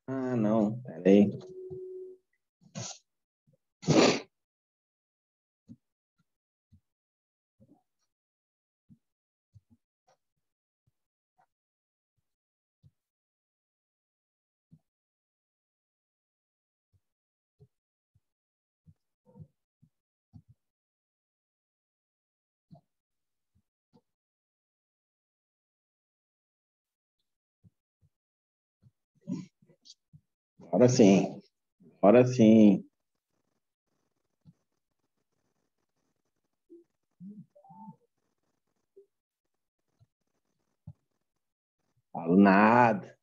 Ah, não, peraí. Agora sim. Agora sim. Falo nada.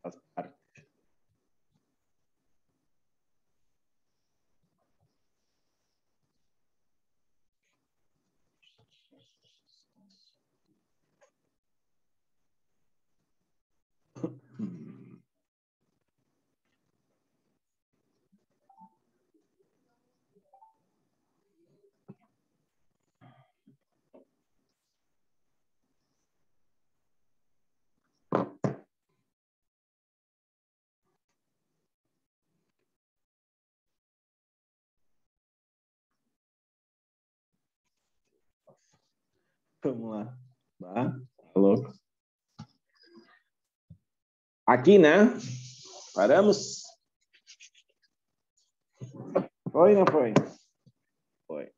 Faz parte. Vamos lá. Tá louco. Aqui, né? Paramos? Foi, não foi? Foi.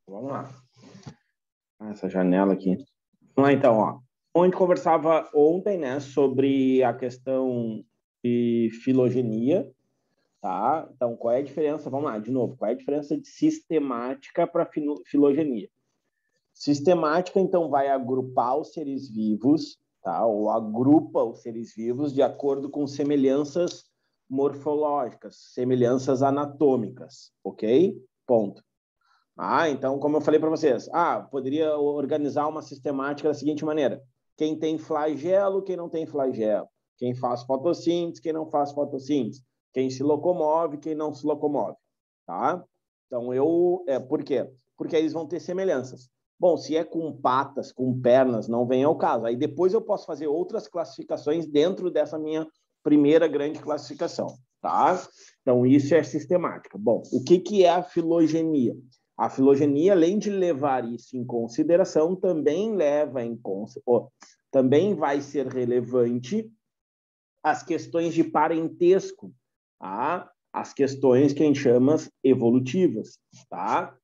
Vamos lá. Essa janela aqui. Vamos lá, então, ó. A gente conversava ontem, né, sobre a questão de filogenia, tá? Então, qual é a diferença? Vamos lá, de novo. Qual é a diferença de sistemática para filogenia? Sistemática, então, vai agrupar os seres vivos, tá? Ou agrupa os seres vivos de acordo com semelhanças morfológicas, semelhanças anatômicas, ok? Ponto. Então, como eu falei para vocês, poderia organizar uma sistemática da seguinte maneira: quem tem flagelo, quem não tem flagelo, quem faz fotossíntese, quem não faz fotossíntese, quem se locomove, quem não se locomove, tá? Então, por quê? Porque eles vão ter semelhanças. Bom, se é com patas, com pernas, não vem ao caso. Aí depois eu posso fazer outras classificações dentro dessa minha primeira grande classificação, tá? Então, isso é sistemática. Bom, o que é a filogenia? A filogenia, além de levar isso em consideração, também vai ser relevante as questões de parentesco, tá? As questões que a gente chama evolutivas, tá?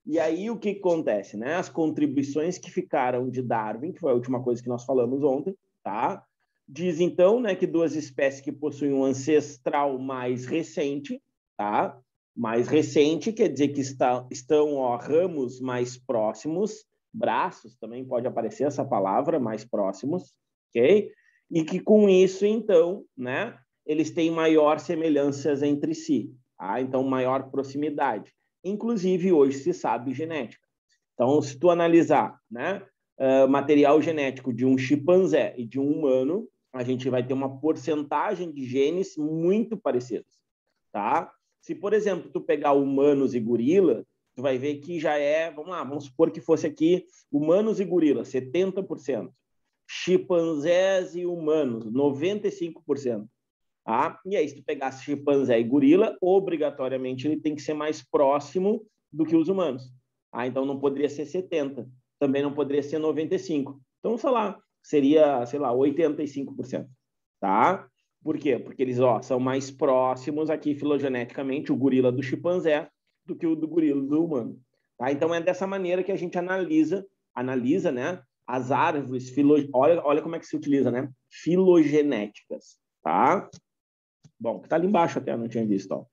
E aí o que acontece, né? As contribuições que ficaram de Darwin, que foi a última coisa que nós falamos ontem, tá? Diz então, né, que duas espécies que possuem um ancestral mais recente, tá? Mais recente quer dizer que estão ramos mais próximos, braços também pode aparecer essa palavra, mais próximos, ok? E que com isso, então, né, eles têm maior semelhanças entre si, tá? Então, maior proximidade. Inclusive, hoje se sabe genética. Então, se tu analisar, né, material genético de um chimpanzé e de um humano, a gente vai ter uma porcentagem de genes muito parecidos, tá? Se, por exemplo, tu pegar humanos e gorila, tu vai ver que já vamos supor que fosse aqui humanos e gorila, 70%. Chimpanzés e humanos, 95%. E aí, se tu pegasse chimpanzé e gorila, obrigatoriamente ele tem que ser mais próximo do que os humanos. Então não poderia ser 70, também não poderia ser 95. Então, seria, 85%. Tá? Por quê? Porque eles são mais próximos aqui filogeneticamente, o gorila do chimpanzé, do que o do gorila do humano. Tá? Então é dessa maneira que a gente analisa, né, as árvores, olha como é que se utiliza, né? Filogenéticas. Tá? Bom, que está ali embaixo até, não tinha visto. Ó.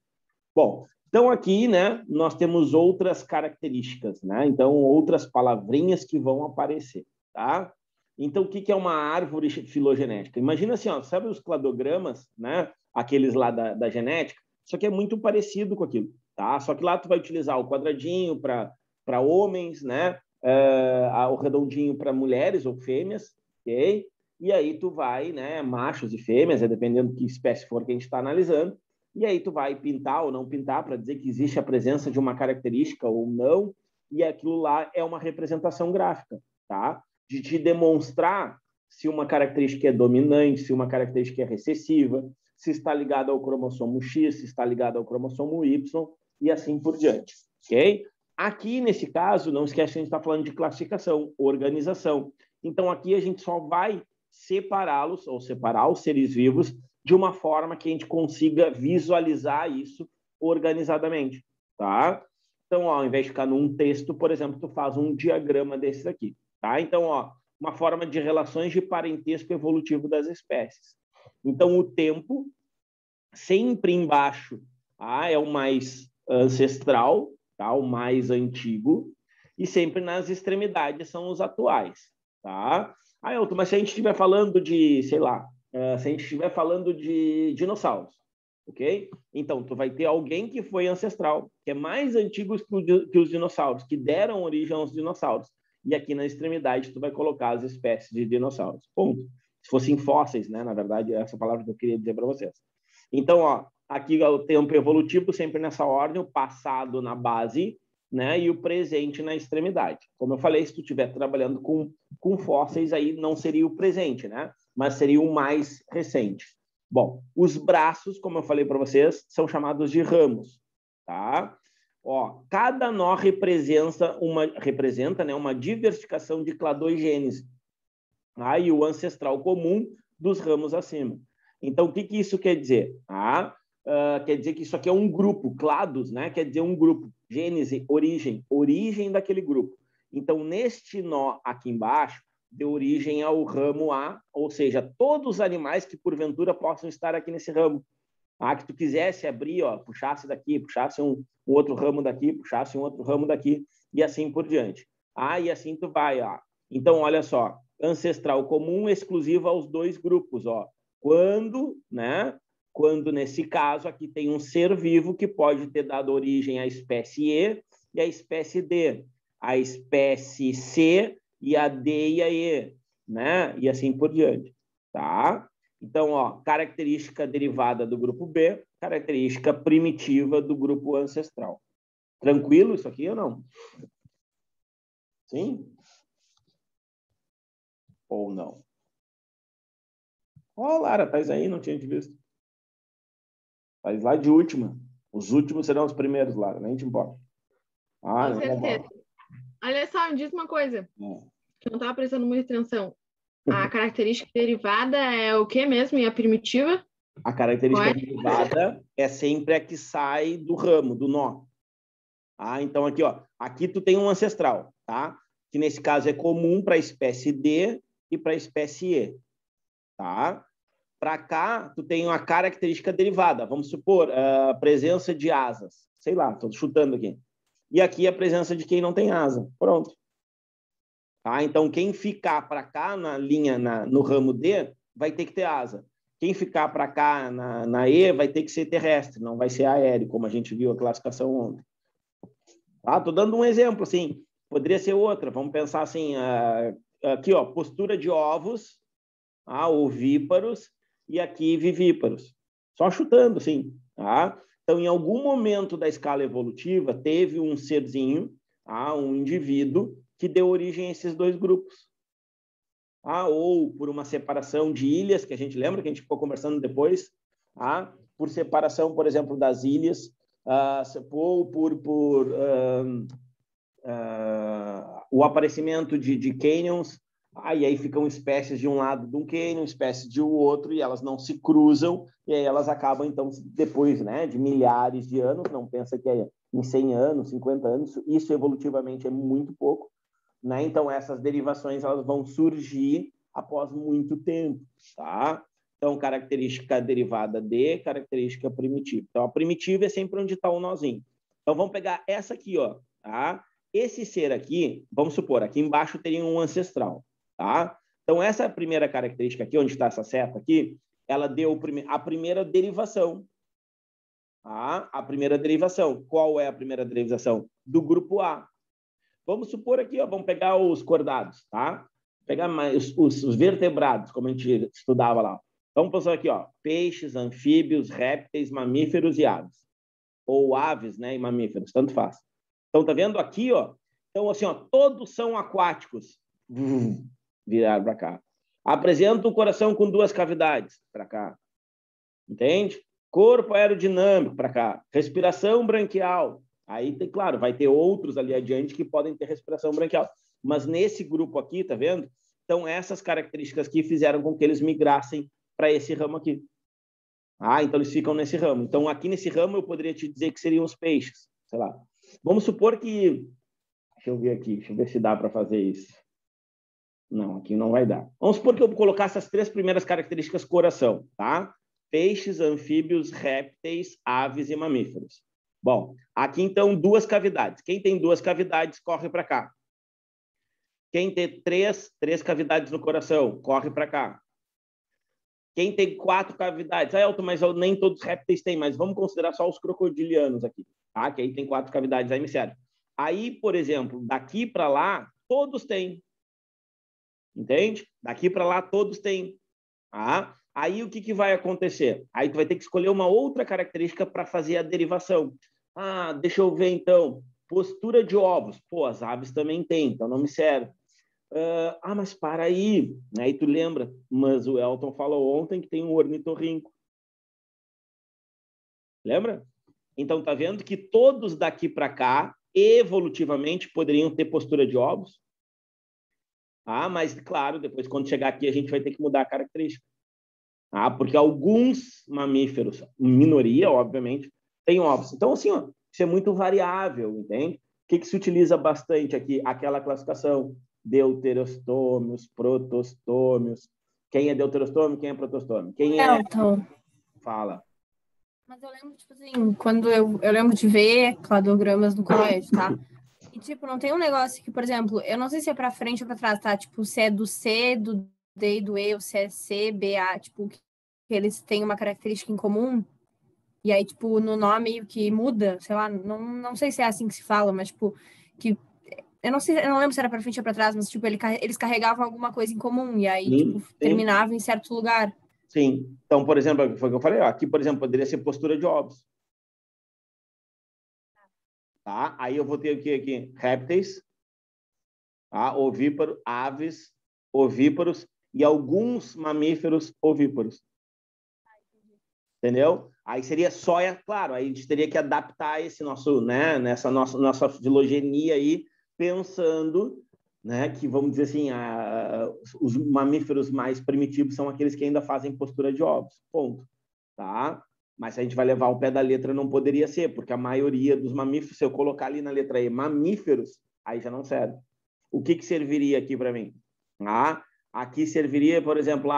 Bom, então aqui, né, nós temos outras características, né? Então, outras palavrinhas que vão aparecer, tá? Então, o que é uma árvore filogenética? Imagina assim, ó, sabe os cladogramas, né? Aqueles lá da genética? Só que é muito parecido com aquilo, tá? Só que lá tu vai utilizar o quadradinho para homens, né? o redondinho para mulheres ou fêmeas, ok? E aí tu vai, né, machos e fêmeas, dependendo de que espécie for que a gente está analisando, e aí tu vai pintar ou não pintar para dizer que existe a presença de uma característica ou não, e aquilo lá é uma representação gráfica, tá? De te demonstrar se uma característica é dominante, se uma característica é recessiva, se está ligada ao cromossomo X, se está ligada ao cromossomo Y, e assim por diante, ok? Aqui, nesse caso, não esquece que a gente está falando de classificação, organização. Então, aqui a gente só vai separá-los, ou separar os seres vivos, de uma forma que a gente consiga visualizar isso organizadamente, tá? Então, ó, ao invés de ficar num texto, por exemplo, tu faz um diagrama desses aqui, tá? Então, ó, uma forma de relações de parentesco evolutivo das espécies. Então, o tempo, sempre embaixo, é o mais ancestral, tá? O mais antigo, e sempre nas extremidades são os atuais, tá? Elton, mas se a gente estiver falando de, sei lá, se a gente estiver falando de dinossauros, ok? Então, tu vai ter alguém que foi ancestral, que é mais antigo que os dinossauros, que deram origem aos dinossauros. E aqui na extremidade tu vai colocar as espécies de dinossauros. Ponto. Se fossem fósseis, né? Na verdade, essa palavra que eu queria dizer para vocês. Então, ó, aqui é o tempo evolutivo, sempre nessa ordem, o passado na base, né? E o presente na extremidade. Como eu falei, se tu estiver trabalhando com fósseis, aí não seria o presente, né? Mas seria o mais recente. Bom, os braços, como eu falei para vocês, são chamados de ramos, tá? Ó, cada nó representa uma diversificação de cladogênese. E o ancestral comum dos ramos acima. Então, o que isso quer dizer? Quer dizer que isso aqui é um grupo, clados, né? Quer dizer um grupo, gênese, origem daquele grupo. Então, neste nó aqui embaixo, deu origem ao ramo A, ou seja, todos os animais que porventura possam estar aqui nesse ramo. Que tu quisesse abrir, ó, puxasse daqui, puxasse um outro ramo daqui, puxasse um outro ramo daqui, e assim por diante. E assim tu vai, ó. Então, olha só, ancestral comum exclusivo aos dois grupos, ó. Quando nesse caso aqui tem um ser vivo que pode ter dado origem à espécie E e à espécie D, a espécie C e a D e a E, né? E assim por diante, tá? Então, ó, característica derivada do grupo B, característica primitiva do grupo ancestral. Tranquilo isso aqui ou não? Sim? Ou não? Ó, Lara, tá aí, não tinha te visto. Tá lá de última. Os últimos serão os primeiros, Lara, nem te importa. Com certeza. Olha só, me diz uma coisa, que eu não estava prestando muita atenção. A característica derivada é o que mesmo? E a primitiva? A característica derivada é sempre a que sai do ramo, do nó. Então, aqui, ó, aqui tu tem um ancestral, tá? Que nesse caso é comum para a espécie D e para a espécie E, tá? Para cá, tu tem uma característica derivada. Vamos supor, a presença de asas. Sei lá, estou chutando aqui. E aqui a presença de quem não tem asa. Pronto. Então, quem ficar para cá na linha, no ramo D, vai ter que ter asa. Quem ficar para cá na E vai ter que ser terrestre, não vai ser aéreo, como a gente viu a classificação ontem. Estou dando um exemplo, assim. Poderia ser outra. Vamos pensar assim, aqui, ó, postura de ovos, ovíparos, e aqui vivíparos. Só chutando, assim. Então, em algum momento da escala evolutiva, teve um serzinho, um indivíduo, que deu origem a esses dois grupos. Ou por uma separação de ilhas, que a gente lembra, que a gente ficou conversando depois, por separação, por exemplo, das ilhas, ou por o aparecimento de canyons, e aí ficam espécies de um lado de um canyon, espécies de outro, e elas não se cruzam, e aí elas acabam, então, depois, né, de milhares de anos, não pensa que é em 100 anos, 50 anos, isso evolutivamente é muito pouco, né? Então, essas derivações elas vão surgir após muito tempo, tá? Então, característica derivada de característica primitiva. Então, a primitiva é sempre onde está o nozinho. Então, vamos pegar essa aqui, ó, tá? Esse ser aqui, vamos supor, aqui embaixo teria um ancestral, tá? Então, essa primeira característica aqui, onde está essa seta aqui, ela deu a primeira derivação. A primeira derivação. Qual é a primeira derivação? Do grupo A. Vamos supor aqui, ó, vamos pegar os cordados, tá? Pegar mais os vertebrados, como a gente estudava lá. Vamos pensar aqui, ó, peixes, anfíbios, répteis, mamíferos e aves. Ou aves, né, e mamíferos, tanto faz. Então, tá vendo aqui, ó? Então, assim, ó, todos são aquáticos. Virar para cá. Apresenta o coração com 2 cavidades, para cá. Entende? Corpo aerodinâmico, para cá. Respiração branquial. Aí, claro, vai ter outros ali adiante que podem ter respiração branquial. Mas nesse grupo aqui, tá vendo? Então, essas características aqui fizeram com que eles migrassem para esse ramo aqui. Então eles ficam nesse ramo. Então, aqui nesse ramo, eu poderia te dizer que seriam os peixes. Sei lá. Vamos supor que... Deixa eu ver aqui. Deixa eu ver se dá para fazer isso. Não, aqui não vai dar. Vamos supor que eu colocasse as 3 primeiras características coração, tá? Peixes, anfíbios, répteis, aves e mamíferos. Bom, aqui então 2 cavidades. Quem tem 2 cavidades, corre para cá. Quem tem 3 cavidades no coração, corre para cá. Quem tem 4 cavidades? Elton, mas nem todos os répteis têm, mas vamos considerar só os crocodilianos aqui, tá? Que aí tem 4 cavidades, aí me serve. Aí, por exemplo, daqui para lá, todos têm. Entende? Daqui para lá, todos têm. Aí, o que vai acontecer? Aí, tu vai ter que escolher uma outra característica para fazer a derivação. Deixa eu ver, então. Postura de ovos. Pô, as aves também têm, então não me serve. Mas para aí. Aí tu lembra, mas o Elton falou ontem que tem um ornitorrinco. Lembra? Então, tá vendo que todos daqui para cá, evolutivamente, poderiam ter postura de ovos? Mas, claro, depois, quando chegar aqui, a gente vai ter que mudar a característica. Porque alguns mamíferos, minoria, obviamente, têm ovos. Então, assim, ó, isso é muito variável, entende? O que se utiliza bastante aqui? Aquela classificação: deuterostômios, protostômios. Quem é deuterostômio, quem é protostômio? Quem é... Elton. Fala. Mas eu lembro, tipo assim, quando eu lembro de ver cladogramas no colégio, tá? E, tipo, não tem um negócio que, por exemplo, eu não sei se é pra frente ou pra trás, tá? Tipo, se é do C, do D e do E, ou se é C, B, A, tipo, que eles têm uma característica em comum. E aí, tipo, no nome que muda, sei lá, não sei se é assim que se fala, mas, tipo, que... Eu não lembro se era pra frente ou pra trás, mas, tipo, eles carregavam alguma coisa em comum. E aí, tipo, terminava em certo lugar. Sim. Então, por exemplo, foi o que eu falei, ó, aqui, por exemplo, poderia ser postura de ovos. Tá? Aí eu vou ter o que aqui? Répteis, tá? Ovíparo, aves, ovíparos e alguns mamíferos ovíparos. Entendeu? Aí seria só, claro, aí a gente teria que adaptar esse nosso, né, nessa nossa filogenia aí, pensando, né, que, vamos dizer assim, os mamíferos mais primitivos são aqueles que ainda fazem postura de ovos, ponto. Tá? Mas se a gente vai levar ao pé da letra, não poderia ser, porque a maioria dos mamíferos, se eu colocar ali na letra E, mamíferos, aí já não serve. O que serviria aqui para mim? Aqui serviria, por exemplo,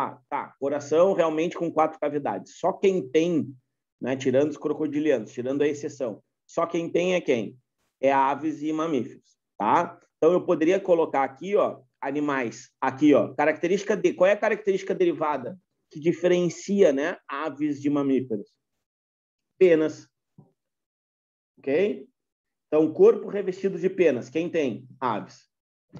coração realmente com 4 cavidades. Só quem tem, né, tirando os crocodilianos, tirando a exceção, só quem tem é quem? É aves e mamíferos, tá? Então, eu poderia colocar aqui, ó, animais, aqui, ó, qual é a característica derivada que diferencia, né, aves de mamíferos? Penas. Ok? Então, corpo revestido de penas. Quem tem? Aves.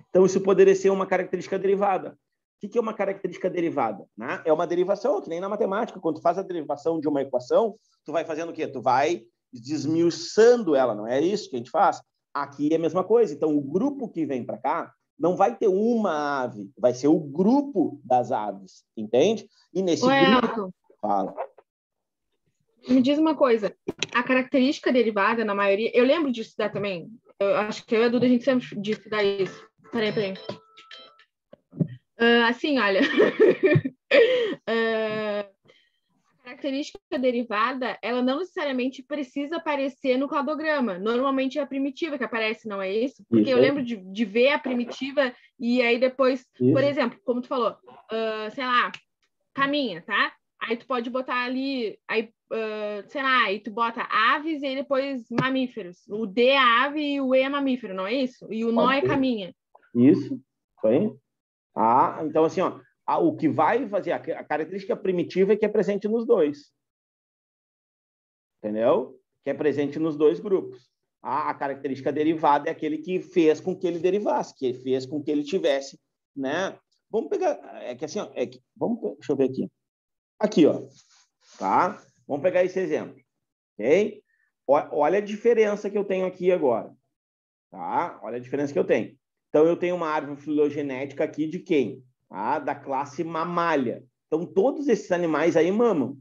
Então, isso poderia ser uma característica derivada. O que é uma característica derivada? Né? É uma derivação, que nem na matemática. Quando tu faz a derivação de uma equação, tu vai fazendo o quê? Tu vai desmiuçando ela, não é isso que a gente faz? Aqui é a mesma coisa. Então, o grupo que vem para cá não vai ter uma ave, vai ser o grupo das aves, entende? E nesse grupo... Fala. Me diz uma coisa, a característica derivada, na maioria... Eu lembro de estudar também. Eu acho que eu e a Duda, a gente sempre de estudar isso. Peraí. Assim, olha... A característica derivada, ela não necessariamente precisa aparecer no cladograma. Normalmente é a primitiva que aparece, não é isso? Porque eu lembro de ver a primitiva e aí depois, por exemplo, como tu falou, sei lá, caminha, tá? Aí tu pode botar ali, aí, sei lá, aí tu bota aves e aí depois mamíferos. O D é ave e o E é mamífero, não é isso? E o nó é caminha. Isso aí. Então assim, ó, o que vai fazer, a característica primitiva é que é presente nos dois. Entendeu? Que é presente nos dois grupos. A característica derivada é aquele que fez com que ele derivasse, que fez com que ele tivesse, né? Vamos pegar, é que assim, ó, deixa eu ver aqui. Aqui, ó, tá? Vamos pegar esse exemplo, ok? Olha a diferença que eu tenho aqui agora, tá? Olha a diferença que eu tenho. Então, eu tenho uma árvore filogenética aqui de quem? Tá? Da classe mamália. Então, todos esses animais aí mamam.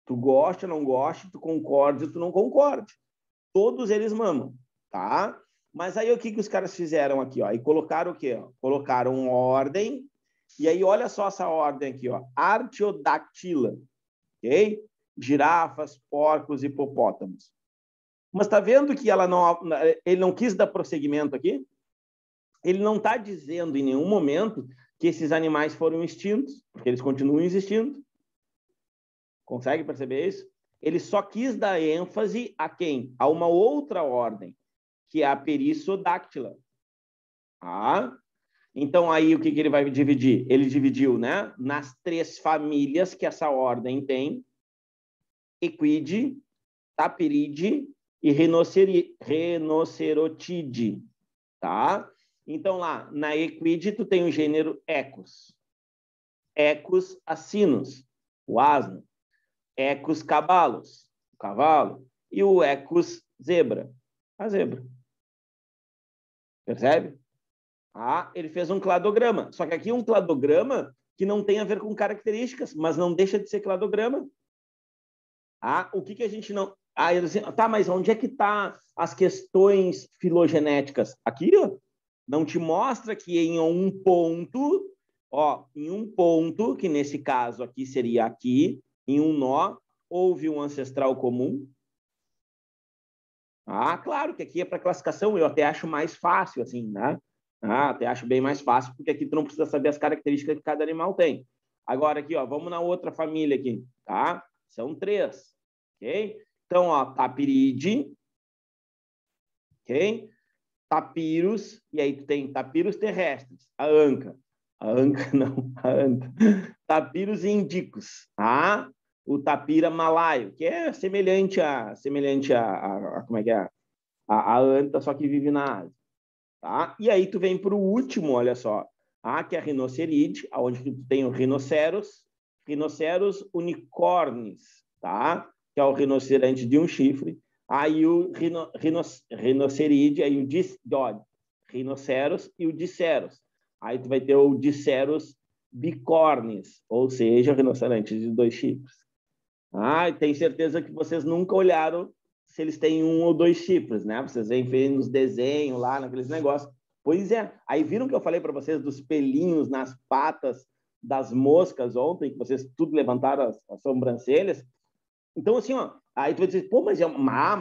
Tu gosta, não gosta, tu concorda, tu não concorda. Todos eles mamam, tá? Mas aí o que os caras fizeram aqui, ó? Aí colocaram o quê? Ó? Colocaram ordem, e aí olha só essa ordem aqui, ó. Artiodactila, ok? Girafas, porcos, hipopótamos. Mas tá vendo que ele não quis dar prosseguimento aqui? Ele não está dizendo em nenhum momento que esses animais foram extintos, porque eles continuam existindo. Consegue perceber isso? Ele só quis dar ênfase a quem? A uma outra ordem, que é a Perissodactyla. Ah? Então, aí, o que ele vai dividir? Ele dividiu, né, nas 3 famílias que essa ordem tem: Equide, Tapiride e Rinocerotide. Tá? Então, lá, na Equide, tu tem o gênero Equus. Equus asinus, o asno. Equus cabalos, o cavalo, e o Equus zebra, a zebra. Percebe? Ele fez um cladograma. Só que aqui é um cladograma que não tem a ver com características, mas não deixa de ser cladograma. O que a gente não... tá, mas onde é que tá as questões filogenéticas? Aqui, ó. Não te mostra que em um ponto, que nesse caso aqui seria aqui, em um nó, houve um ancestral comum? Claro que aqui é para classificação, eu até acho mais fácil, assim, né? Até acho bem mais fácil, porque aqui tu não precisa saber as características que cada animal tem. Agora aqui, ó, vamos na outra família aqui, tá? São 3, ok? Então, ó, Tapiride, ok? Tapirus, e aí tu tem Tapirus terrestres, a anta, Tapirus indicus, tá? O tapira malaio, que é semelhante a como é que é? A anta, só que vive na Ásia, tá? E aí tu vem para o último, olha só, que é a rinoceride, onde tu tem o rinoceros unicornis, tá? Que é o rinoceronte de um chifre. Aí o rinoceride, aí o rinoceros e o diceros. Aí tu vai ter o diceros bicornis, ou seja, o rinoceronte de 2 chifres. Tenho certeza que vocês nunca olharam se eles têm 1 ou 2 chifres, né? Vocês veem nos desenhos lá, naqueles negócios. Pois é. Aí viram que eu falei para vocês dos pelinhos nas patas das moscas ontem, que vocês tudo levantaram as sobrancelhas? Então, assim, ó, aí tu vai dizer, pô, mas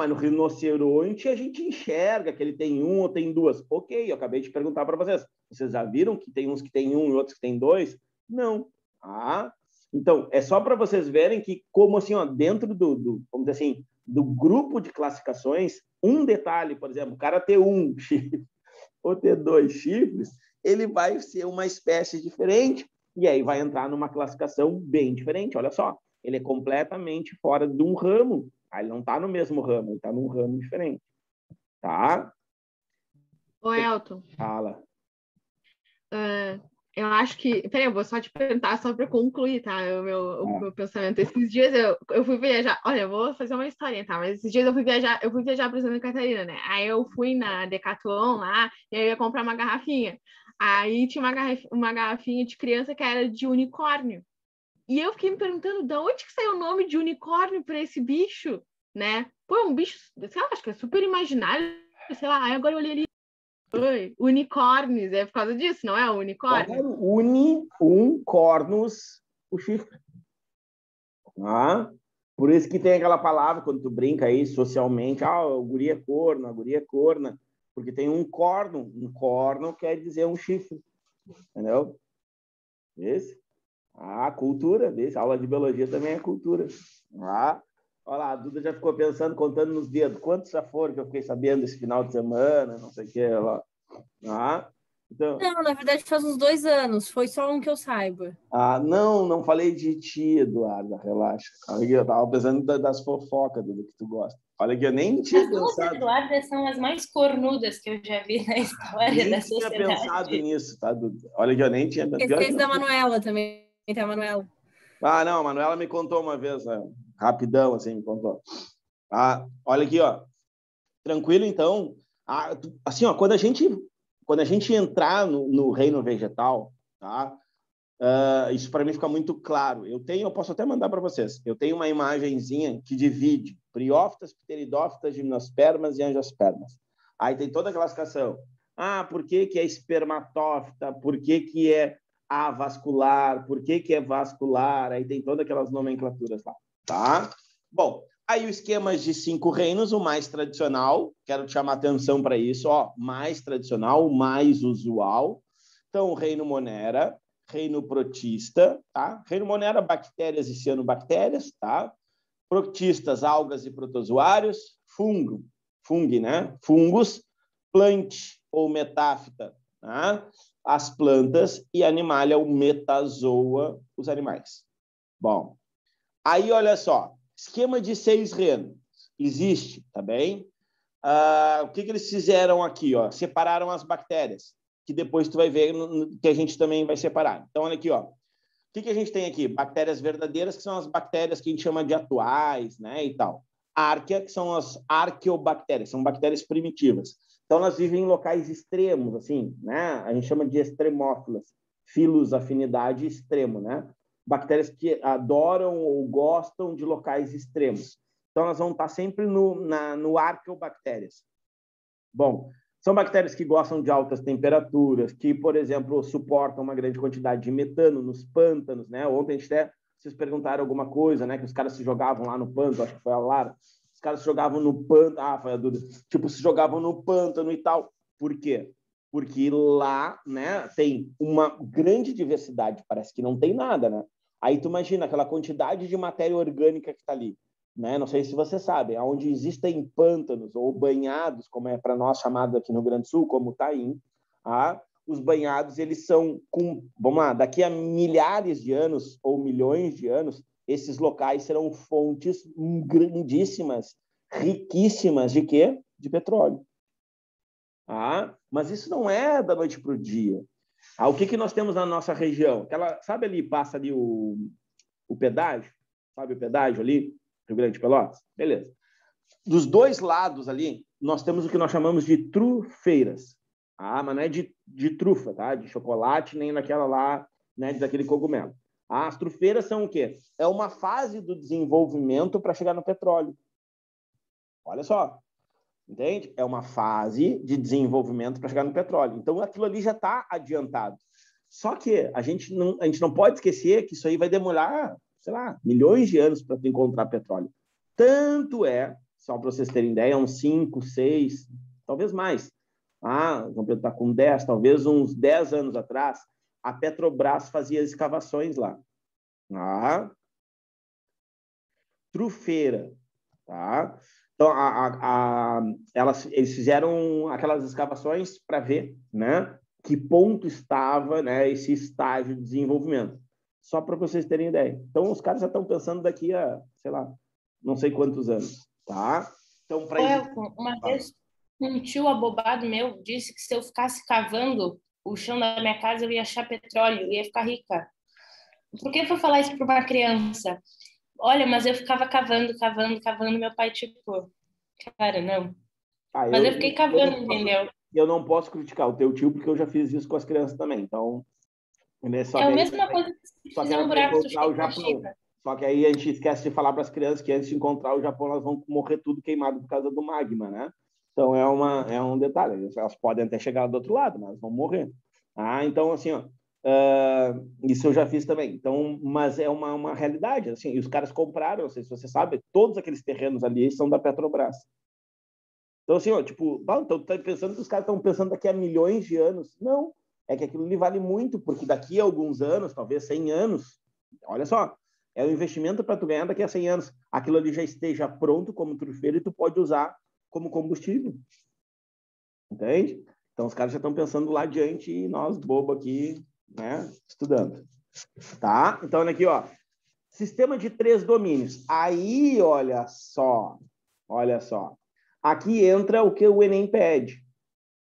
no rinoceronte a gente enxerga que ele tem 1 ou tem 2. Ok, eu acabei de perguntar para vocês. Vocês já viram que tem uns que tem 1 e outros que tem 2? Não. Então, é só para vocês verem que, como assim, ó, dentro vamos dizer assim, do grupo de classificações, um detalhe, por exemplo, o cara ter 1 chifre ou ter 2 chifres, ele vai ser uma espécie diferente e aí vai entrar numa classificação bem diferente. Olha só, ele é completamente fora de um ramo. Ele não está no mesmo ramo, ele está num ramo diferente. Tá? Ô, Elton. Fala. Eu acho que... Peraí, eu vou só te perguntar, só para concluir, tá? O meu pensamento. Esses dias eu fui viajar... Olha, eu vou fazer uma historinha, tá? Mas esses dias eu fui viajar para Santa Catarina, né? Aí eu fui na Decathlon lá, e aí eu ia comprar uma garrafinha. Aí tinha uma garrafinha de criança que era de unicórnio. E eu fiquei me perguntando de onde que saiu o nome de unicórnio para esse bicho, né? Pô, é um bicho, sei lá, acho que é super imaginário, sei lá. Aí agora eu olhei ali, unicórnios, é por causa disso, não é? O unicórnio? Claro, cornus, o chifre. Por isso que tem aquela palavra, quando tu brinca aí socialmente, o guri é corno, a guria é corna, porque tem um corno quer dizer um chifre, entendeu? Esse? Cultura, esse, aula de biologia também é cultura. Olha lá, a Duda já ficou pensando, contando nos dedos, quantos já foram que eu fiquei sabendo esse final de semana, não sei o que lá. Então, Não, na verdade faz uns 2 anos. Foi só um que eu saiba. não falei de ti, Eduardo, relaxa. Olha aqui, eu tava pensando das fofocas do que tu gosta. Olha aqui, eu nem tinha As duas pensado. Eduardas são as mais cornudas que eu já vi na história Nem da tinha sociedade. pensado nisso, tá, Dudu? Olha que eu nem tinha pensado. Esqueci da Manuela também. Tem a Manuela. Não, a Manuela me contou uma vez, né? Rapidão, assim, me contou. Olha aqui, ó. Tranquilo, então. Assim, ó, quando a gente entrar no reino vegetal, tá? Isso para mim fica muito claro. Eu posso até mandar para vocês. Eu tenho uma imagenzinha que divide briófitas, pteridófitas, gimnospermas e angiospermas. Aí tem toda a classificação. Por que que é espermatófita? Por que que é avascular? Por que que é vascular? Aí tem todas aquelas nomenclaturas lá, tá? Bom, aí o esquema de 5 reinos, o mais tradicional, quero te chamar atenção para isso, ó, mais tradicional, o mais usual. Então, o reino Monera, reino protista, tá? Reino Monera, bactérias e cianobactérias, tá? Protistas, algas e protozoários, fungi, né? Fungos, plante ou metáfita, tá? As plantas, e animalia, o metazoa, os animais. Bom, aí olha só, esquema de 6 reinos existe, tá bem? O que eles fizeram aqui, ó? Separaram as bactérias, que depois tu vai ver que a gente também vai separar. Então, olha aqui, ó. O que a gente tem aqui? Bactérias verdadeiras, que são as bactérias que a gente chama de atuais, né, e tal. Árquea, que são as arqueobactérias, são bactérias primitivas. Então, elas vivem em locais extremos, assim, né? A gente chama de extremófilas. Filos, afinidade, extremo, né? Bactérias que adoram ou gostam de locais extremos. Então, elas vão estar sempre no arqueobactérias. Bom, são bactérias que gostam de altas temperaturas, que, por exemplo, suportam uma grande quantidade de metano nos pântanos, né? Ontem a gente até vocês perguntaram alguma coisa, né? Que os caras se jogavam lá no pântano, acho que foi a Lara. Os caras se jogavam no pântano, foi a Duda. Tipo, se jogavam no pântano e tal. Por quê? Porque lá, né, tem uma grande diversidade, parece que não tem nada, né? Aí tu imagina aquela quantidade de matéria orgânica que está ali. Né? Não sei se vocês sabem, onde existem pântanos ou banhados, como é para nós chamado aqui no Rio Grande do Sul, como Taim, os banhados, eles são, vamos lá, daqui a milhares de anos ou milhões de anos, esses locais serão fontes grandíssimas, riquíssimas de quê? De petróleo. Mas isso não é da noite para o dia. O que nós temos na nossa região? Sabe ali, passa ali o pedágio? Sabe o pedágio ali? Rio Grande de Pelotas? Beleza. Dos dois lados ali, nós temos o que nós chamamos de trufeiras. Mas não é de trufa, tá? De chocolate, nem naquela lá, né, daquele cogumelo. As trufeiras são o quê? É uma fase do desenvolvimento para chegar no petróleo. Olha só. Entende? É uma fase de desenvolvimento para chegar no petróleo. Então, aquilo ali já está adiantado. Só que a gente não pode esquecer que isso aí vai demorar, sei lá, milhões de anos para tu encontrar petróleo. Tanto é, só para vocês terem ideia, uns 5, 6, talvez mais. Vamos estar com 10, talvez uns 10 anos atrás, a Petrobras fazia escavações lá. Trufeira, tá? Então, eles fizeram aquelas escavações para ver, né, que ponto estava, né, esse estágio de desenvolvimento. Só para vocês terem ideia. Então, os caras já estão pensando daqui a, sei lá, não sei quantos anos, tá? Então, para isso... Uma vez, um tio abobado meu disse que se eu ficasse cavando o chão da minha casa, eu ia achar petróleo, eu ia ficar rica. Por que eu vou falar isso para uma criança? Olha, mas eu ficava cavando, meu pai, tipo, cara, não. Mas eu fiquei cavando, entendeu? Eu não posso criticar o teu tio, porque eu já fiz isso com as crianças também, então... É a mesma coisa que se fizer um buraco, tu chega na China. Só que aí a gente esquece de falar para as crianças que antes de encontrar o Japão, elas vão morrer tudo queimado por causa do magma, né? Então, é um detalhe. Elas podem até chegar do outro lado, mas vão morrer. Então, assim, ó, isso eu já fiz também. Então, mas é uma realidade. Assim, e os caras compraram, não sei se você sabe, todos aqueles terrenos ali são da Petrobras. Então, assim, ó, tipo, então tu tá pensando que os caras estão pensando daqui a milhões de anos. Não, é que aquilo ali vale muito, porque daqui a alguns anos, talvez 100 anos, olha só, é um investimento para tu ganhar daqui a 100 anos. Aquilo ali já esteja pronto como trufeiro e tu pode usar como combustível. Entende? Então, os caras já estão pensando lá adiante e nós, bobo aqui, né, estudando. Tá? Então, olha aqui, ó. Sistema de 3 domínios. Aí, olha só. Aqui entra o que o Enem pede.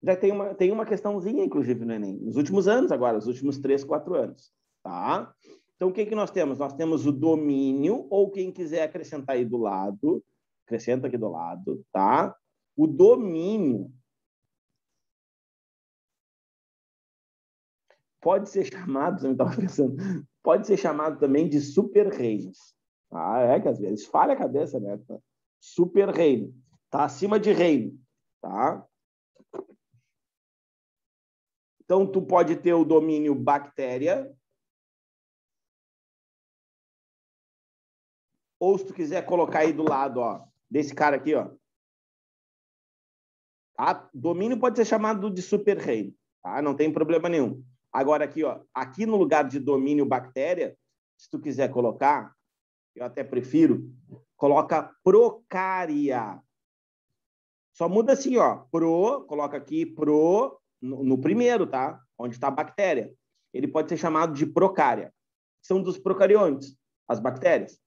Já tem uma questãozinha, inclusive, no Enem. Nos últimos anos agora, os últimos 3, 4 anos. Tá? Então, o que nós temos? Nós temos o domínio, ou quem quiser acrescentar aí do lado, acrescenta aqui do lado, tá? O domínio pode ser chamado, eu estava pensando, pode ser chamado também de super-reinos. Ah, é que às vezes falha a cabeça, né? Super-reino. Tá acima de reino, tá? Então, tu pode ter o domínio bactéria, ou se tu quiser colocar aí do lado, ó, desse cara aqui, ó. Tá? Domínio pode ser chamado de super-reino, tá? Não tem problema nenhum. Agora aqui, ó, aqui no lugar de domínio bactéria, se tu quiser colocar, eu até prefiro, coloca procária. Só muda assim, ó, coloca aqui no primeiro, tá? Onde está a bactéria. Ele pode ser chamado de procária. São dos procariontes, as bactérias.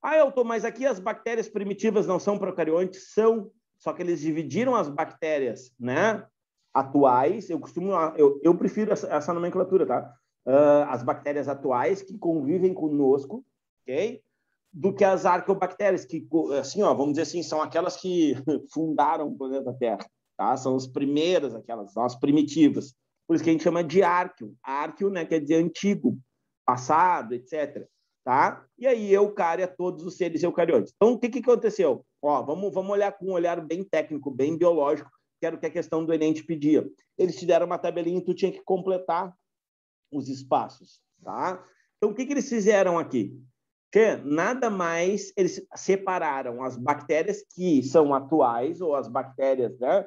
Ah, mas aqui as bactérias primitivas não são procariontes? São, só que eles dividiram as bactérias, né, atuais. Eu prefiro essa nomenclatura, tá? As bactérias atuais que convivem conosco, ok? Do que as arqueobactérias, que, assim, ó, vamos dizer assim, são aquelas que fundaram o planeta Terra, tá? São as primeiras, aquelas, são as primitivas. Por isso que a gente chama de árqueo. Árqueo, né, quer dizer antigo, passado, etc. Tá? E aí, eucária, todos os seres eucariotes. Então, o que aconteceu? Ó, vamos olhar com um olhar bem técnico, bem biológico, que era o que a questão do Enem te pedia. Eles te deram uma tabelinha e tu tinha que completar os espaços. Tá? Então, o que eles fizeram aqui? Que nada mais, eles separaram as bactérias que são atuais, ou as bactérias, né,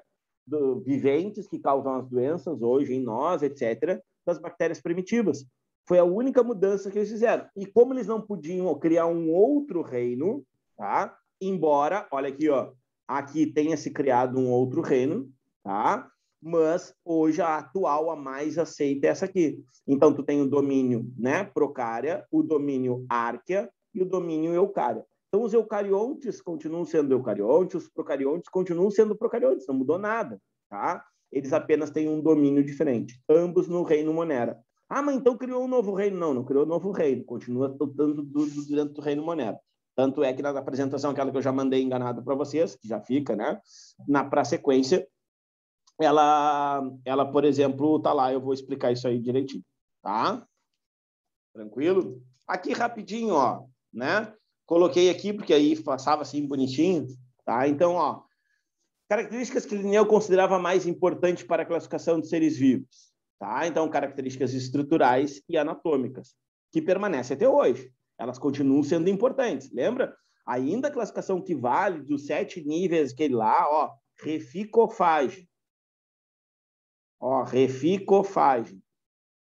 viventes que causam as doenças hoje em nós, etc., das bactérias primitivas. Foi a única mudança que eles fizeram. E como eles não podiam criar um outro reino, tá? Embora, olha aqui, ó, aqui tenha se criado um outro reino, tá? Mas hoje a atual, a mais aceita é essa aqui. Então, tu tem o domínio, né, procária, o domínio árquea e o domínio eucária. Então, os eucariontes continuam sendo eucariontes, os procariontes continuam sendo procariontes, não mudou nada, tá? Eles apenas têm um domínio diferente, ambos no reino Monera. Ah, mas então criou um novo reino? Não, não criou um novo reino, continua dentro do reino Monera. Tanto é que na apresentação, aquela que eu já mandei enganado para vocês, que já fica, né, para a sequência, ela, por exemplo, tá lá, eu vou explicar isso aí direitinho, tá? Tranquilo? Aqui rapidinho, ó, né? Coloquei aqui porque aí passava assim bonitinho, tá? Então, ó, características que Linneu considerava mais importantes para a classificação de seres vivos, tá? Então, características estruturais e anatômicas, que permanecem até hoje. Elas continuam sendo importantes, lembra? Ainda a classificação que vale dos 7 níveis, aquele lá, ó, reficofage. Ó, reficofage.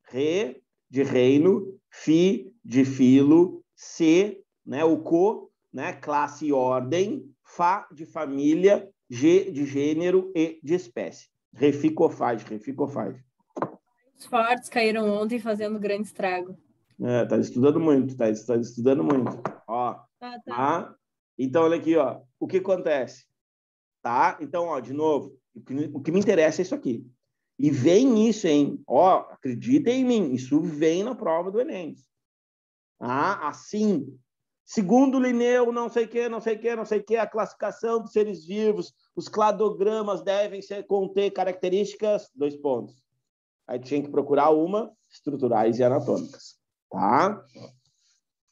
Re de reino, fi de filo, C, né, o co, né, classe e ordem, fa de família, G de gênero e de espécie. Reficofage. Os fortes caíram ontem fazendo grande estrago. Tá estudando muito, tá estudando muito. Ó, tá? Então, olha aqui, ó, o que acontece? Tá? Então, ó, de novo, o que me interessa é isso aqui. E vem isso, hein? Ó, acreditem em mim, isso vem na prova do Enem. Ah, assim, segundo Linneu, não sei o que, a classificação dos seres vivos, os cladogramas devem conter características, 2 pontos. Aí tinha que procurar estruturais e anatômicas, tá?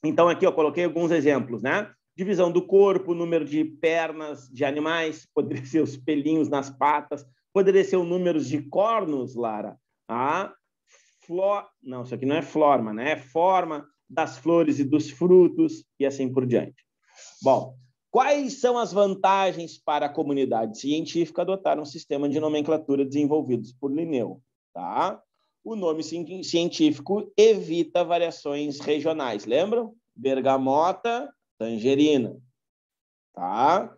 Então, aqui eu coloquei alguns exemplos, né? Divisão do corpo, número de pernas de animais, poderia ser os pelinhos nas patas, poderia ser o número de cornos, Lara. Ah, não, isso aqui não é florma, né? É forma das flores e dos frutos e assim por diante. Bom, quais são as vantagens para a comunidade científica adotar um sistema de nomenclatura desenvolvido por Linneu? Tá? O nome científico evita variações regionais, lembram? Bergamota, tangerina. Tá?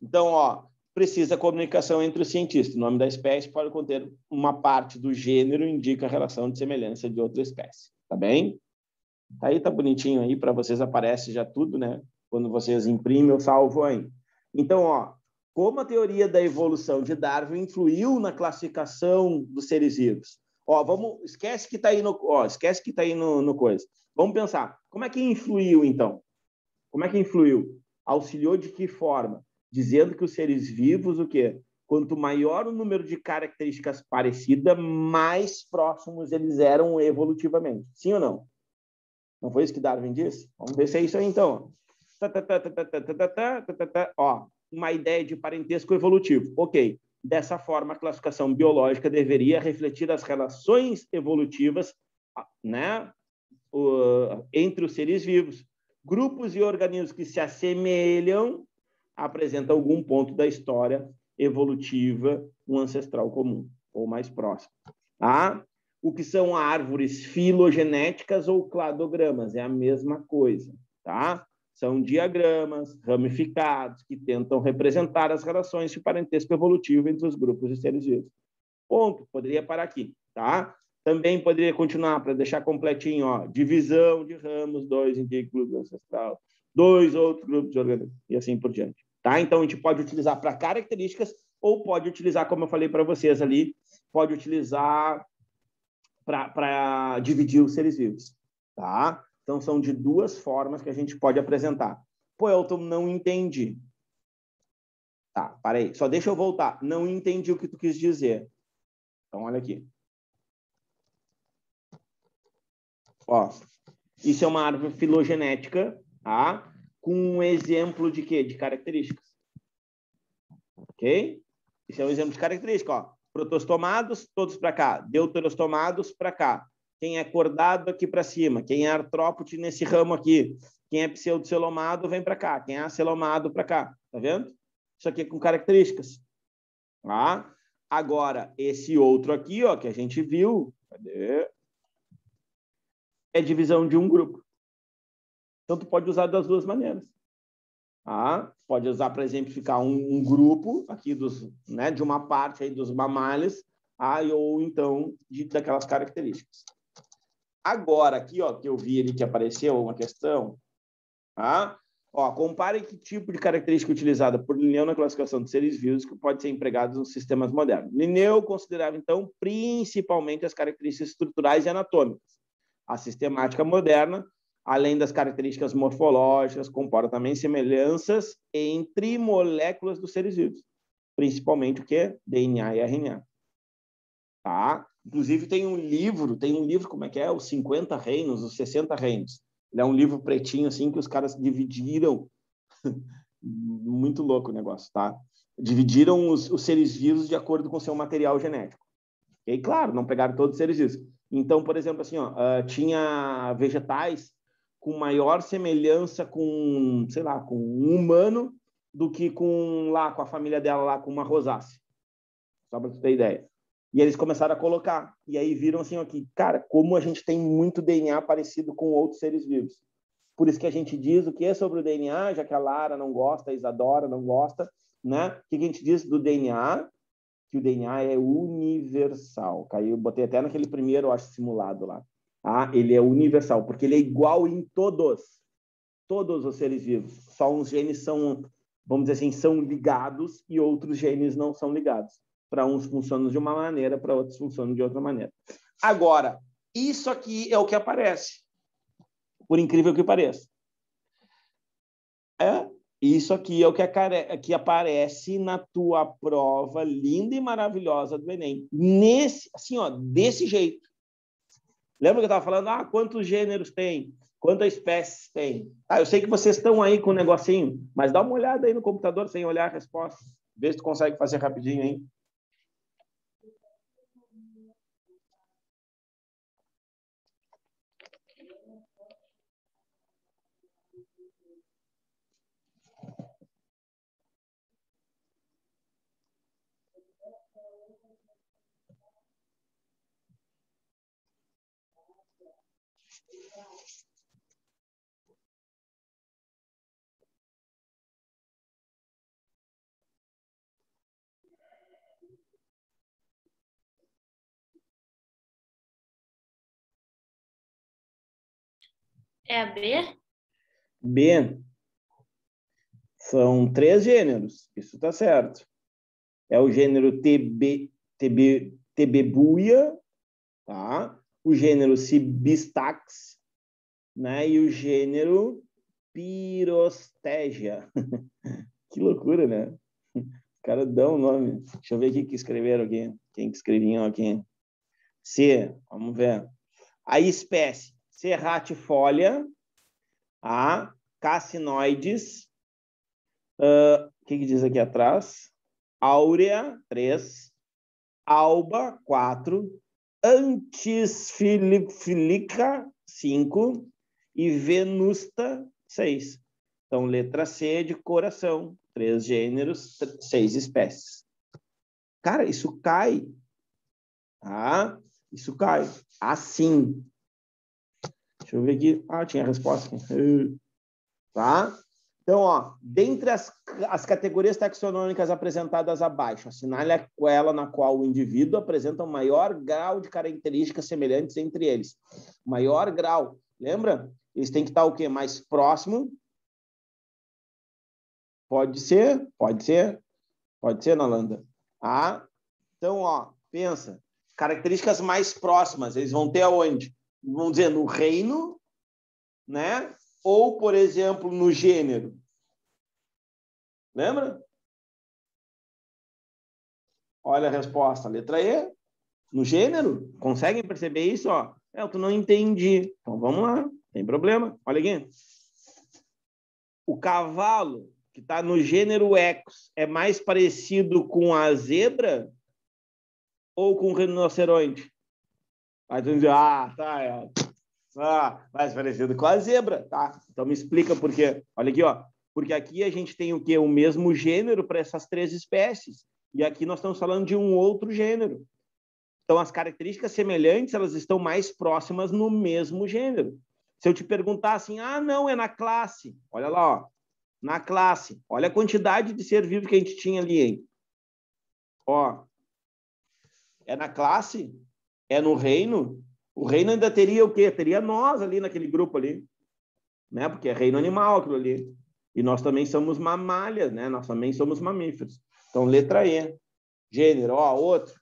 Então, ó, precisa comunicação entre os cientistas. O nome da espécie pode conter uma parte do gênero, indica a relação de semelhança de outra espécie. Tá bem? Tá aí, tá bonitinho aí, para vocês aparece já tudo, né? Quando vocês imprimem, eu salvo aí. Então, ó, como a teoria da evolução de Darwin influiu na classificação dos seres vivos? Ó, esquece que tá aí no coisa. Vamos pensar, como é que influiu, então? Como é que influiu? Auxiliou de que forma? Dizendo que os seres vivos, o quê? Quanto maior o número de características parecidas, mais próximos eles eram evolutivamente. Sim ou não? Não foi isso que Darwin disse? Vamos ver se é isso aí, então. Ó, uma ideia de parentesco evolutivo. Ok. Dessa forma, a classificação biológica deveria refletir as relações evolutivas, né, entre os seres vivos. Grupos e organismos que se assemelham apresentam algum ponto da história evolutiva, um ancestral comum, ou mais próximo. Tá? O que são árvores filogenéticas ou cladogramas? É a mesma coisa. Tá? São diagramas ramificados que tentam representar as relações de parentesco evolutivo entre os grupos de seres vivos. Ponto. Poderia parar aqui. Tá? Também poderia continuar para deixar completinho, ó, divisão de ramos, 2 indica grupo ancestral, 2 outros grupos de organismos, e assim por diante. Tá? Então, a gente pode utilizar para características ou pode utilizar, como eu falei para vocês ali, pode utilizar para dividir os seres vivos. Tá? Então, são de duas formas que a gente pode apresentar. Pô, Elton, não entendi. Tá, parei. Só deixa eu voltar. Não entendi o que tu quis dizer. Então, olha aqui. Ó, isso é uma árvore filogenética, tá? Com um exemplo de quê? De características. Ok? Isso é um exemplo de característica, ó. Protostomados, todos para cá. Deuterostomados, para cá. Quem é cordado, aqui para cima. Quem é artrópode, nesse ramo aqui. Quem é pseudocelomado, vem para cá. Quem é acelomado, para cá. Tá vendo? Isso aqui é com características. Tá? Agora, esse outro aqui, ó, que a gente viu, cadê? É divisão de um grupo. Então, tu pode usar das duas maneiras. Tá? Pode usar para exemplificar um grupo aqui né, de uma parte aí dos mamalhos, ou então daquelas características. Agora, aqui, ó, que eu vi ali que apareceu uma questão, tá? Ó, compare que tipo de característica utilizada por Linneu na classificação de seres vivos que pode ser empregado nos sistemas modernos. Linneu considerava, então, principalmente as características estruturais e anatômicas. A sistemática moderna, além das características morfológicas, comporta também semelhanças entre moléculas dos seres vivos, principalmente o que? DNA e RNA. Tá? Inclusive tem um livro, como é que é? Os 50 reinos, os 60 reinos. Ele é um livro pretinho, assim, que os caras dividiram. Muito louco o negócio, tá? Dividiram os seres vivos de acordo com seu material genético. E aí, claro, não pegaram todos os seres vivos. Então, por exemplo, assim, ó, tinha vegetais com maior semelhança com, sei lá, com um humano do que com a família dela lá, com uma rosácea. Só para você ter ideia. E eles começaram a colocar. E aí viram assim aqui, cara, como a gente tem muito DNA parecido com outros seres vivos. Por isso que a gente diz o que é sobre o DNA, já que a Lara não gosta, a Isadora não gosta, né? O que a gente diz do DNA? Que o DNA é universal. Caiu, botei até naquele primeiro, eu acho, simulado lá. Ele é universal, porque ele é igual em todos os seres vivos. Só uns genes são, vamos dizer assim, são ligados e outros genes não são ligados. Para uns funcionam de uma maneira, para outros funcionam de outra maneira. Agora, isso aqui é o que aparece, por incrível que pareça. Isso aqui é o que aparece na tua prova linda e maravilhosa do Enem. Assim, ó, desse jeito. Lembra que eu estava falando? Quantos gêneros tem? Quantas espécies tem? Eu sei que vocês estão aí com um negocinho, mas dá uma olhada aí no computador sem olhar a resposta. Vê se tu consegue fazer rapidinho aí. É a B? B. São 3 gêneros. Isso tá certo. É o gênero Tebebuia, tá? O gênero Cibistax, né? E o gênero Pirostégia. Que loucura, né? Os caras dão o nome. Deixa eu ver aqui que escreveram aqui. Quem que escreviam aqui? C, vamos ver. A espécie Serratifolia, a Cassinoides, o que diz aqui atrás? Áurea, 3, Alba, 4, Antisfilica, 5 e Venusta, 6. Então, letra C de coração, 3 gêneros, 6 espécies. Cara, isso cai. Tá? Isso cai. Assim. Deixa eu ver aqui. Ah, tinha a resposta aqui. Tá? Então, ó, dentre as categorias taxonômicas apresentadas abaixo, assinale aquela na qual o indivíduo apresenta um maior grau de características semelhantes entre eles. Maior grau. Lembra? Eles têm que estar o quê? Mais próximo. Pode ser, Nalanda. Ah, então, ó, pensa. Características mais próximas, eles vão ter aonde? Vão dizer no reino, né? Ou, por exemplo, no gênero. Lembra? Olha a resposta, letra E. No gênero. Conseguem perceber isso? Ó? Tu não entendi. Então, vamos lá. Não tem problema. Olha aqui. O cavalo, que está no gênero Equus, é mais parecido com a zebra ou com o rinoceronte? Aí tu diz, mais parecido com a zebra, tá? Então me explica por quê. Olha aqui, ó. Porque aqui a gente tem o quê? O mesmo gênero para essas 3 espécies. E aqui nós estamos falando de um outro gênero. Então as características semelhantes, elas estão mais próximas no mesmo gênero. Se eu te perguntar assim, não, é na classe. Olha lá, ó. Na classe. Olha a quantidade de ser vivo que a gente tinha ali, hein? Ó. É na classe? É no reino? O reino ainda teria o quê? Teria nós ali naquele grupo ali, né? Porque é reino animal aquilo ali. E nós também somos mamálias, né? Nós também somos mamíferos. Então, letra E. Gênero, ó, outro.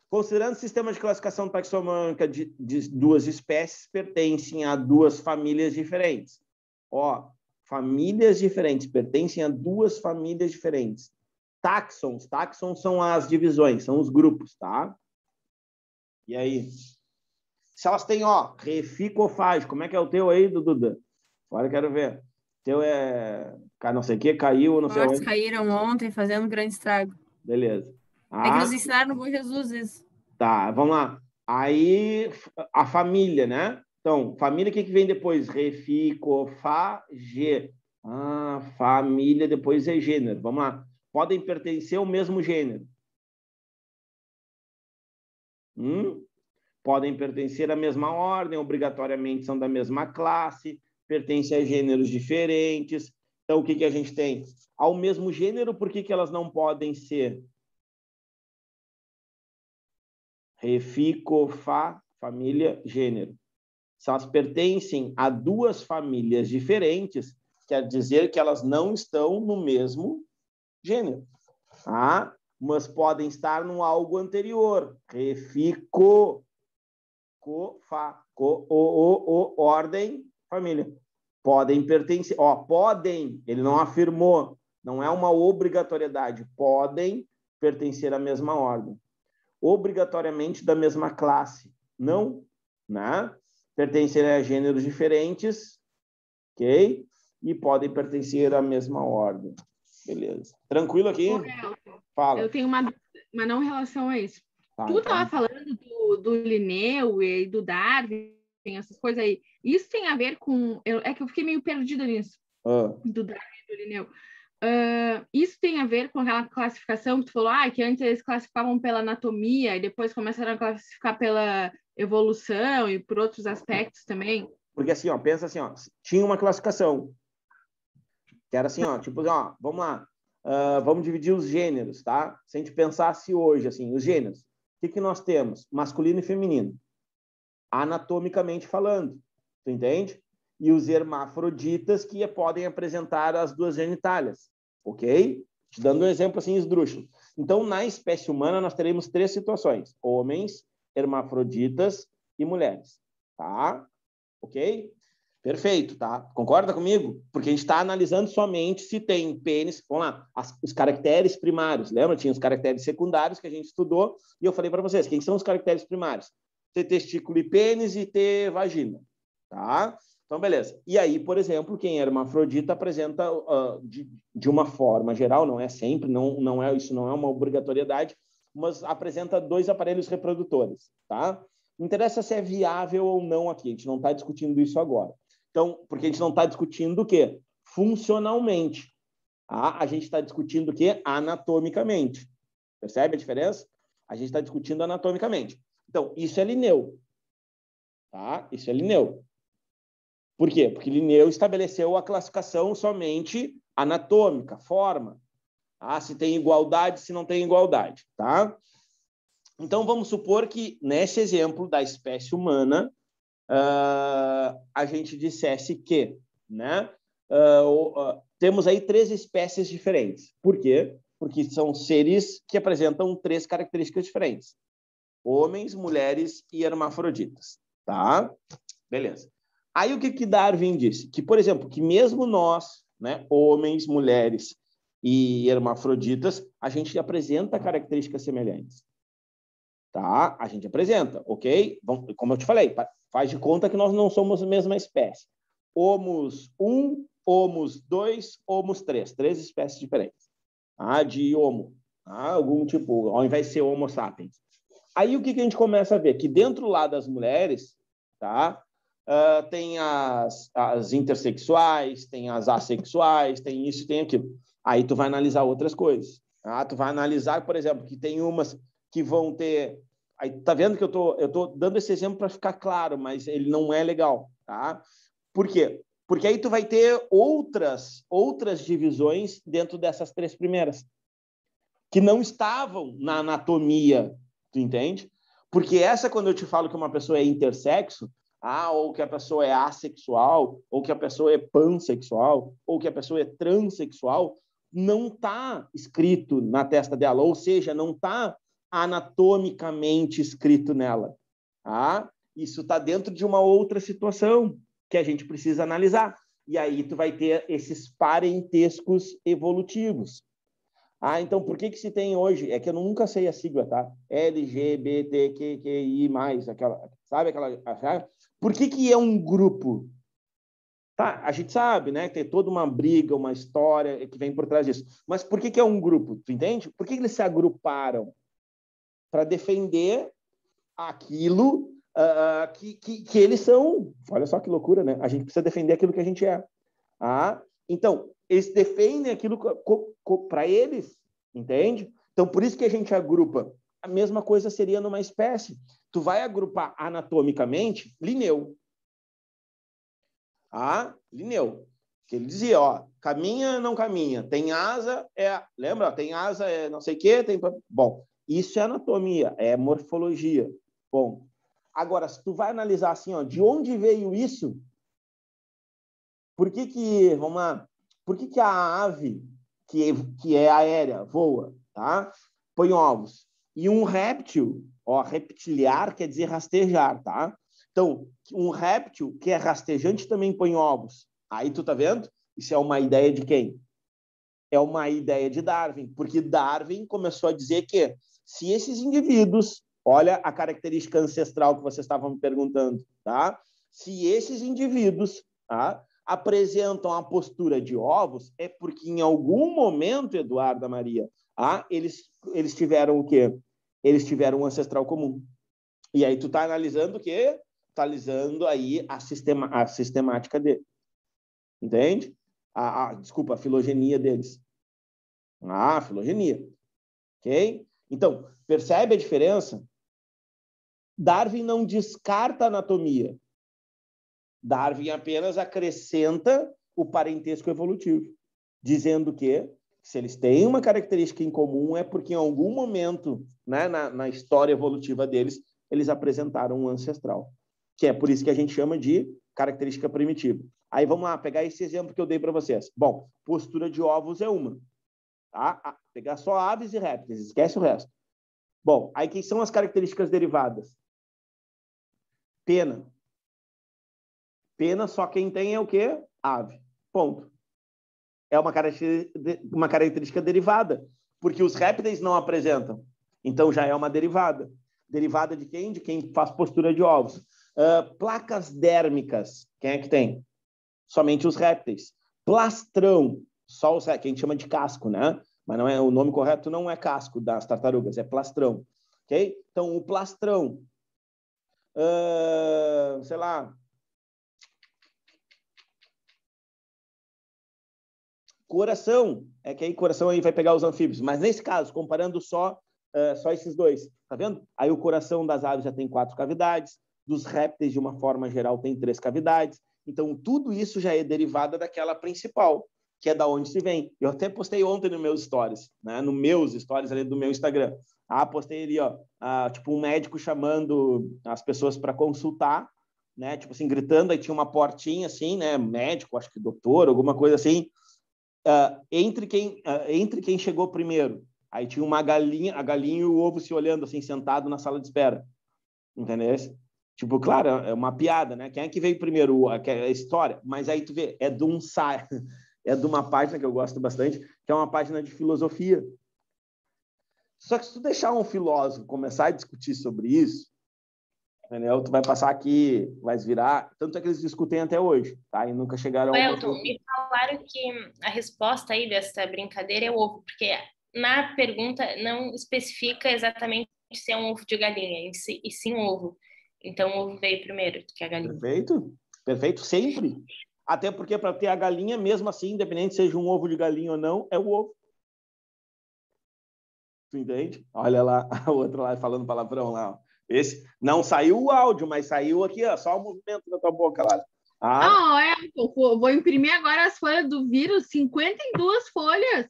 Considerando o sistema de classificação taxonômica de 2 espécies, pertencem a 2 famílias diferentes. Ó, famílias diferentes, pertencem a 2 famílias diferentes. Táxons são as divisões, são os grupos, tá? E aí? Se elas têm, ó, reficofage, como é que é o teu aí, Duda? Agora eu quero ver. O teu é, não sei o que, caiu, não sei onde. Caíram ontem, fazendo grande estrago. Beleza. É que nos ensinaram no Bom Jesus isso. Tá, vamos lá. Aí, a família, né? Então, família, o que vem depois? Reficofage. Família, depois é gênero. Vamos lá. Podem pertencer ao mesmo gênero. Podem pertencer à mesma ordem, obrigatoriamente são da mesma classe, pertencem a gêneros diferentes. Então, o que a gente tem? Ao mesmo gênero, por que elas não podem ser? Reficofa, família, gênero. Se elas pertencem a 2 famílias diferentes, quer dizer que elas não estão no mesmo gênero. Mas podem estar no algo anterior. Ordem, família. Podem pertencer. Podem, ele não afirmou, não é uma obrigatoriedade. Podem pertencer à mesma ordem. Obrigatoriamente da mesma classe. Não, né? Pertencer a gêneros diferentes, ok? E podem pertencer à mesma ordem. Beleza. Tranquilo aqui? Fala. Eu tenho uma não relação a isso. Tu estava falando do Linneu e do Darwin, essas coisas aí. Isso tem a ver com... É que eu fiquei meio perdida nisso. Do Darwin e do Linneu. Isso tem a ver com aquela classificação que tu falou, que antes eles classificavam pela anatomia e depois começaram a classificar pela evolução e por outros aspectos também? Porque assim, ó, pensa assim, ó, tinha uma classificação que era assim, ó, tipo, ó, vamos lá, vamos dividir os gêneros, tá? Se a gente pensasse hoje, assim, os gêneros, o que nós temos? Masculino e feminino, anatomicamente falando, tu entende? e os hermafroditas, que podem apresentar as duas genitálias, ok? Te dando um exemplo assim esdrúxulo. Então, na espécie humana, nós teremos 3 situações: homens, hermafroditas e mulheres, tá? Ok? Perfeito, tá? Concorda comigo? Porque a gente está analisando somente se tem pênis. Vamos lá, os caracteres primários. Lembra? Tinha os caracteres secundários que a gente estudou e eu falei para vocês, quem são os caracteres primários? Ter testículo e pênis e ter vagina, tá? Então, beleza. E aí, por exemplo, quem é hermafrodita apresenta de uma forma geral, não é sempre, isso não é uma obrigatoriedade, mas apresenta 2 aparelhos reprodutores, tá? Não interessa se é viável ou não aqui, a gente não está discutindo isso agora. Então, porque a gente não está discutindo o quê? Funcionalmente. Tá? A gente está discutindo o quê? Anatomicamente. Percebe a diferença? A gente está discutindo anatomicamente. Então, isso é Linneu. Tá? Isso é Linneu. Por quê? Porque Linneu estabeleceu a classificação somente anatômica, forma. Tá? Se tem igualdade, se não tem igualdade. Tá? Então, vamos supor que, nesse exemplo da espécie humana, a gente dissesse que, né, temos aí 3 espécies diferentes. Por quê? Porque são seres que apresentam 3 características diferentes: homens, mulheres e hermafroditas. Tá? Beleza. Aí o que Darwin disse? Que, por exemplo, que mesmo nós, né, homens, mulheres e hermafroditas, a gente apresenta características semelhantes. Tá? A gente apresenta, ok? Como eu te falei, faz de conta que nós não somos a mesma espécie. Homos 1, Homos 2, Homos 3. 3 espécies diferentes. Tá? De Homo. Tá? Algum tipo, ao invés de ser Homo sapiens. Aí o que a gente começa a ver? Que dentro lá das mulheres, tá? Tem as intersexuais, tem as assexuais, tem isso, tem aquilo. Aí tu vai analisar outras coisas. Tá? Tu vai analisar, por exemplo, que tem umas que vão ter... Aí, tá vendo que eu tô dando esse exemplo para ficar claro, mas ele não é legal, tá? Por quê? Porque aí tu vai ter outras divisões dentro dessas 3 primeiras, que não estavam na anatomia, tu entende? Porque essa, quando eu te falo que uma pessoa é intersexo, ou que a pessoa é assexual, ou que a pessoa é pansexual, ou que a pessoa é transexual, não está escrito na testa dela, ou seja, não está anatomicamente escrito nela. Tá? Isso está dentro de uma outra situação que a gente precisa analisar. E aí tu vai ter esses parentescos evolutivos. Então, por que se tem hoje? É que eu nunca sei a sigla, tá? LGBTQI+, sabe aquela... Por que é um grupo? Tá, a gente sabe, né? Tem toda uma briga, uma história que vem por trás disso. Mas por que é um grupo? Tu entende? Por que eles se agruparam? Para defender aquilo que eles são. Olha só que loucura, né? A gente precisa defender aquilo que a gente é. Então, eles defendem aquilo para eles, entende? Então, por isso que a gente agrupa. A mesma coisa seria numa espécie. Tu vai agrupar anatomicamente Linneu. Linneu. Que ele dizia, caminha, não caminha. Tem asa, lembra? Tem asa, não sei o quê. Bom, isso é anatomia, é morfologia. Bom, agora, se tu vai analisar assim, de onde veio isso? Por que vamos lá, por que a ave, que é aérea, voa, tá? Põe ovos? E um réptil, reptiliar quer dizer rastejar, tá? Então, um réptil que é rastejante também põe ovos. Aí tu tá vendo? Isso é uma ideia de quem? É uma ideia de Darwin, porque Darwin começou a dizer que se esses indivíduos, olha a característica ancestral que vocês estavam me perguntando, tá? Se esses indivíduos, apresentam a postura de ovos, é porque em algum momento, Eduarda Maria, eles tiveram o quê? Eles tiveram um ancestral comum. E aí tu tá analisando o quê? Tá analisando aí a sistemática dele. Entende? Desculpa, a filogenia deles. A filogenia. Ok? Então, percebe a diferença? Darwin não descarta a anatomia. Darwin apenas acrescenta o parentesco evolutivo, dizendo que se eles têm uma característica em comum é porque em algum momento, né, na história evolutiva deles, eles apresentaram um ancestral. Que é por isso que a gente chama de característica primitiva. Aí vamos lá, pegar esse exemplo que eu dei para vocês. Bom, postura de ovos é uma. Tá? Pegar só aves e répteis, esquece o resto. Bom, aí quem são as características derivadas? Pena. Pena só quem tem é o quê? Ave. Ponto. É uma característica derivada, porque os répteis não apresentam. Então já é uma derivada. Derivada de quem? De quem faz postura de ovos. Placas dérmicas, quem é que tem? Somente os répteis. Plastrão, só os répteis, que a gente chama de casco, né? Mas não é, o nome correto não é casco das tartarugas, é plastrão. Ok? Então, o plastrão, sei lá, coração, é que aí coração aí vai pegar os anfíbios, mas nesse caso, comparando só esses dois, tá vendo? Aí o coração das aves já tem 4 cavidades, dos répteis, de uma forma geral, tem 3 cavidades, então tudo isso já é derivada daquela principal, que é da onde se vem. Eu até postei ontem nos meus stories, né? Nos meus stories ali do meu Instagram. Postei ali, ó, tipo um médico chamando as pessoas para consultar, né? Tipo assim, gritando, aí tinha uma portinha assim, né? Médico, acho que doutor, alguma coisa assim. Entre quem chegou primeiro. Aí tinha uma galinha, a galinha e o ovo se olhando assim, sentado na sala de espera. Entendeu? Tipo, claro, é uma piada, né? Quem é que veio primeiro? A história. Mas aí tu vê, é de um é de uma página que eu gosto bastante, que é uma página de filosofia. Só que se tu deixar um filósofo começar a discutir sobre isso, entendeu? Tu vai passar aqui, vai virar... Tanto é que eles discutem até hoje, tá? E nunca chegaram a... Elton, me falaram que a resposta aí dessa brincadeira é o ovo, porque na pergunta não especifica exatamente se é um ovo de galinha, e sim um ovo. Então, o ovo veio primeiro que a galinha. Perfeito. Perfeito, sempre. Até porque para ter a galinha, mesmo assim, independente seja um ovo de galinha ou não, é o ovo. Tu entende? Olha lá, a outra lá falando palavrão lá. Ó. Esse não saiu o áudio, mas saiu aqui, ó, só o movimento da tua boca lá. Vou imprimir agora as folhas do vírus, 52 folhas.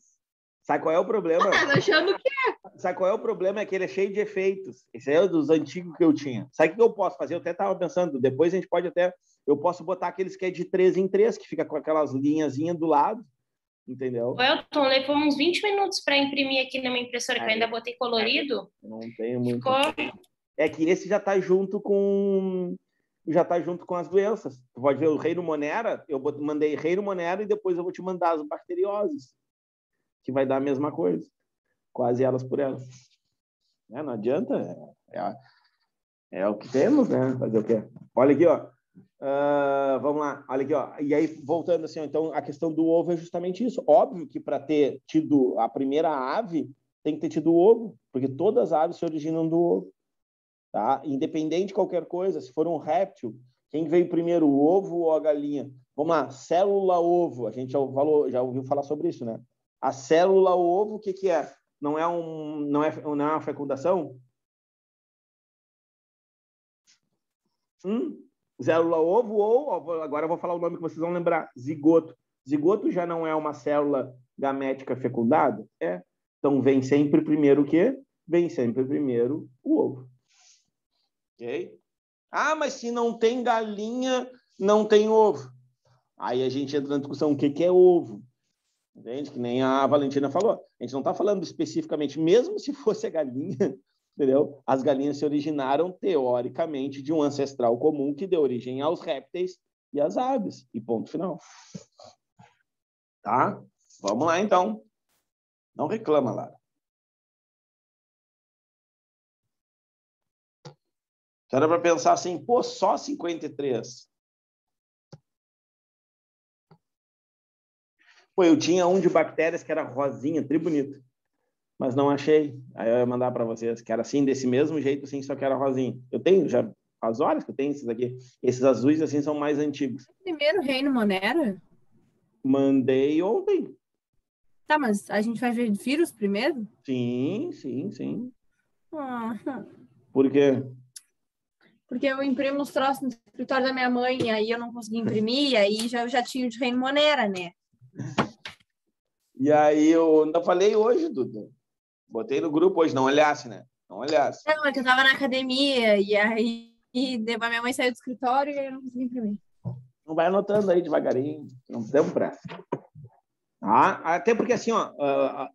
Sabe qual é o problema? Tá achando que é? Sabe qual é o problema? É que ele é cheio de efeitos. Esse é dos antigos que eu tinha. Sabe o que eu posso fazer? Eu até estava pensando, depois a gente pode até... Eu posso botar aqueles que é de 3 em 3, que fica com aquelas linhazinhas do lado, entendeu? O Elton, levou uns 20 minutos para imprimir aqui na minha impressora, que eu ainda botei colorido. Não tenho muito. Ficou... É que esse já está junto com as doenças. Tu pode ver o Reino Monera, eu mandei Reino Monera e depois eu vou te mandar as bacterioses, que vai dar a mesma coisa. Quase elas por elas. Não adianta. É o que temos, né? Fazer o quê? Olha aqui, ó. Vamos lá. Olha aqui, ó. E aí, voltando assim, ó, então, a questão do ovo é justamente isso. Óbvio que para ter tido a primeira ave, tem que ter tido o ovo, porque todas as aves se originam do ovo. Tá? Independente de qualquer coisa, se for um réptil, quem veio primeiro, o ovo ou a galinha? Vamos lá, célula-ovo. A gente já ouviu falar sobre isso, né? A célula-ovo, o que é? Não é uma fecundação? Célula-ovo ou, agora eu vou falar o nome que vocês vão lembrar, zigoto. Zigoto já não é uma célula gamética fecundada? É. Então, vem sempre primeiro o quê? Vem sempre primeiro o ovo. Ok? Mas se não tem galinha, não tem ovo. Aí a gente entra na discussão, o que é ovo? Entende? Que nem a Valentina falou. A gente não está falando especificamente, mesmo se fosse a galinha, entendeu? As galinhas se originaram, teoricamente, de um ancestral comum que deu origem aos répteis e às aves. E ponto final. Tá? Vamos lá, então. Não reclama, Lara. Era para pensar assim, pô, só 53. Pô, eu tinha um de bactérias que era rosinha, tri bonito. Mas não achei. Aí eu ia mandar para vocês, que era assim, desse mesmo jeito, assim, só que era rosinha. Eu tenho, já faz horas que eu tenho esses aqui. Esses azuis, assim, são mais antigos. Primeiro Reino Monera? Mandei ontem. Tá, mas a gente vai ver vírus primeiro? Sim, sim, sim. Por quê? Porque eu imprimo os troços no escritório da minha mãe, e aí eu não consegui imprimir, e aí já tinha o de Reino Monera, né? E aí eu ainda falei hoje, Duda. Botei no grupo hoje, não olhasse, né? Não olhasse. Não, é que eu tava na academia, e aí a minha mãe saiu do escritório e eu não consegui imprimir. Não vai anotando aí devagarinho, não temos pressa. Até porque, assim, ó,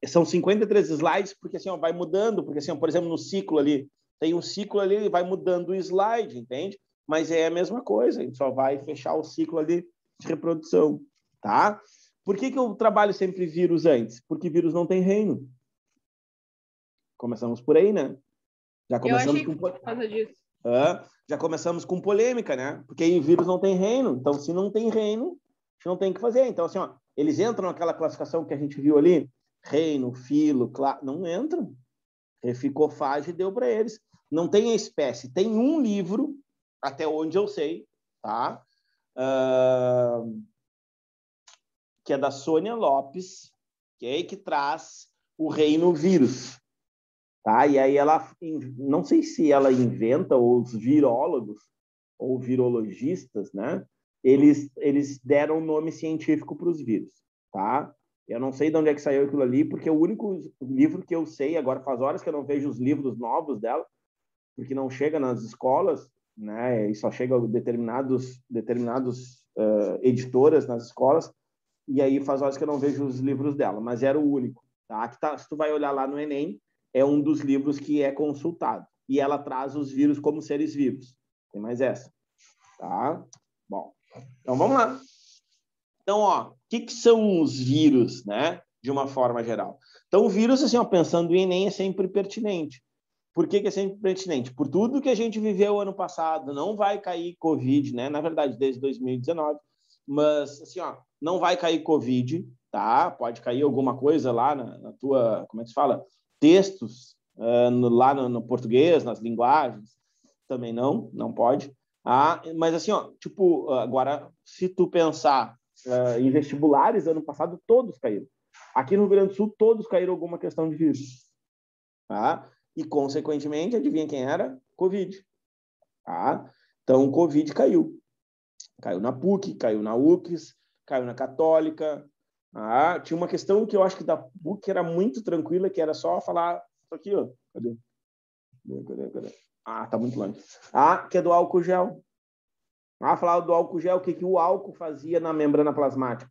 são 53 slides, porque, assim, ó, vai mudando, porque, assim, ó, por exemplo, no ciclo ali, tem um ciclo ali, ele vai mudando o slide, entende? Mas é a mesma coisa, a gente só vai fechar o ciclo ali de reprodução, tá? Por que eu trabalho sempre vírus antes? Porque vírus não tem reino. Começamos por aí, né? Eu achei que por causa disso. Já começamos com polêmica, né? Porque aí vírus não tem reino. Então, se não tem reino, a gente não tem o que fazer. Então, assim, ó, eles entram naquela classificação que a gente viu ali, reino, filo, não entram. Reficofage deu para eles. Não tem a espécie. Tem um livro, até onde eu sei, tá? Que é da Sônia Lopes, que traz o reino vírus. Tá? E aí ela, não sei se ela inventa, ou os virólogos, ou virologistas, né? Eles deram um nome científico para os vírus, tá? Eu não sei de onde é que saiu aquilo ali, porque o único livro que eu sei, agora faz horas que eu não vejo os livros novos dela, porque não chega nas escolas, né? E só chega determinados editoras nas escolas, e aí faz horas que eu não vejo os livros dela, mas era o único, tá? Se tu vai olhar lá no Enem, é um dos livros que é consultado. E ela traz os vírus como seres vivos. Tem mais essa. Tá? Bom, então vamos lá. Então, ó, o que são os vírus, né? De uma forma geral. Então, o vírus, assim, ó, pensando em Enem, é sempre pertinente. Por que é sempre pertinente? Por tudo que a gente viveu ano passado, não vai cair Covid, né? Na verdade, desde 2019. Mas, assim, ó, não vai cair Covid, tá? Pode cair alguma coisa lá na tua, como é que se fala? Textos, lá no português, nas linguagens, também não pode. Mas assim, ó, tipo, agora, se tu pensar em vestibulares, ano passado, todos caíram. Aqui no Rio Grande do Sul, todos caíram alguma questão de vírus. Tá? E, consequentemente, adivinha quem era? Covid. Tá? Então, o Covid caiu. Caiu na PUC, caiu na UFRGS, caiu na Católica. Tinha uma questão que eu acho que da PUC era muito tranquila, que era só falar isso aqui, ó. Cadê? Tá muito longe. Que é do álcool gel. Falar do álcool gel, o que o álcool fazia na membrana plasmática?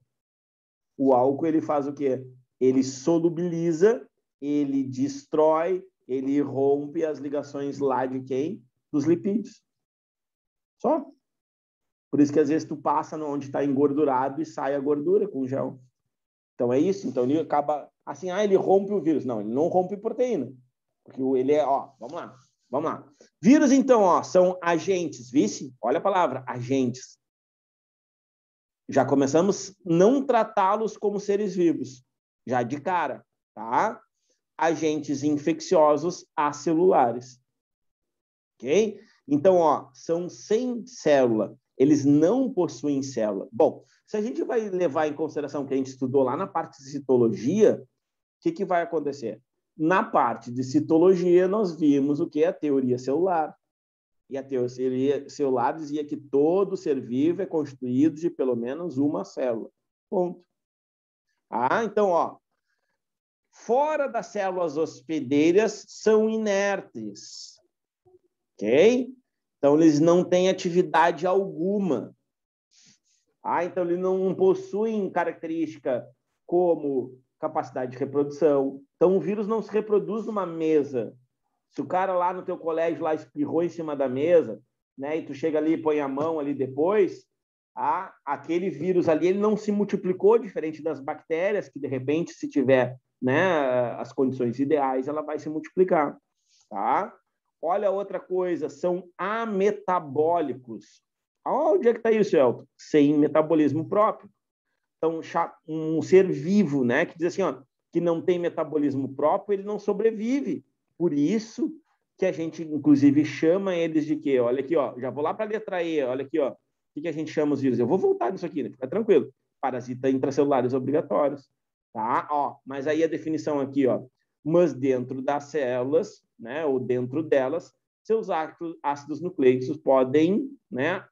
O álcool, ele faz o quê? Ele solubiliza, ele destrói, ele rompe as ligações lá de quem? Dos lipídios. Só. Por isso que às vezes tu passa onde está engordurado e sai a gordura com o gel. Então é isso. Então ele acaba assim, ele rompe o vírus. Não, ele não rompe proteína. Porque ele é, vamos lá. Vírus, então, são agentes, vice? Olha a palavra, agentes. Já começamos a não tratá-los como seres vivos. Já de cara, tá? Agentes infecciosos acelulares. Ok? Então, são sem célula. Eles não possuem célula. Bom, se a gente vai levar em consideração que a gente estudou lá na parte de citologia, o que vai acontecer? Na parte de citologia, nós vimos o que é a teoria celular. E a teoria celular dizia que todo ser vivo é constituído de pelo menos uma célula. Ponto. Então, fora das células hospedeiras, são inertes. Ok? Então, eles não têm atividade alguma. Então, eles não possuem característica como capacidade de reprodução. Então, o vírus não se reproduz numa mesa. Se o cara lá no teu colégio lá espirrou em cima da mesa, né, e tu chega ali e põe a mão ali depois, aquele vírus ali ele não se multiplicou, diferente das bactérias, que de repente, se tiver, né, as condições ideais, ela vai se multiplicar. Tá? Olha outra coisa, são ametabólicos. Onde é que está isso, Elton? Sem metabolismo próprio. Então, um ser vivo, né, que diz assim, que não tem metabolismo próprio, ele não sobrevive. Por isso que a gente, inclusive, chama eles de quê? Olha aqui, já vou lá para a letra E, olha aqui, o que a gente chama os vírus? Eu vou voltar nisso aqui, né? Fica tranquilo. Parasitas intracelulares obrigatórios. Tá? Mas aí a definição aqui, mas dentro das células, né, ou dentro delas, seus ácidos nucleicos podem, né,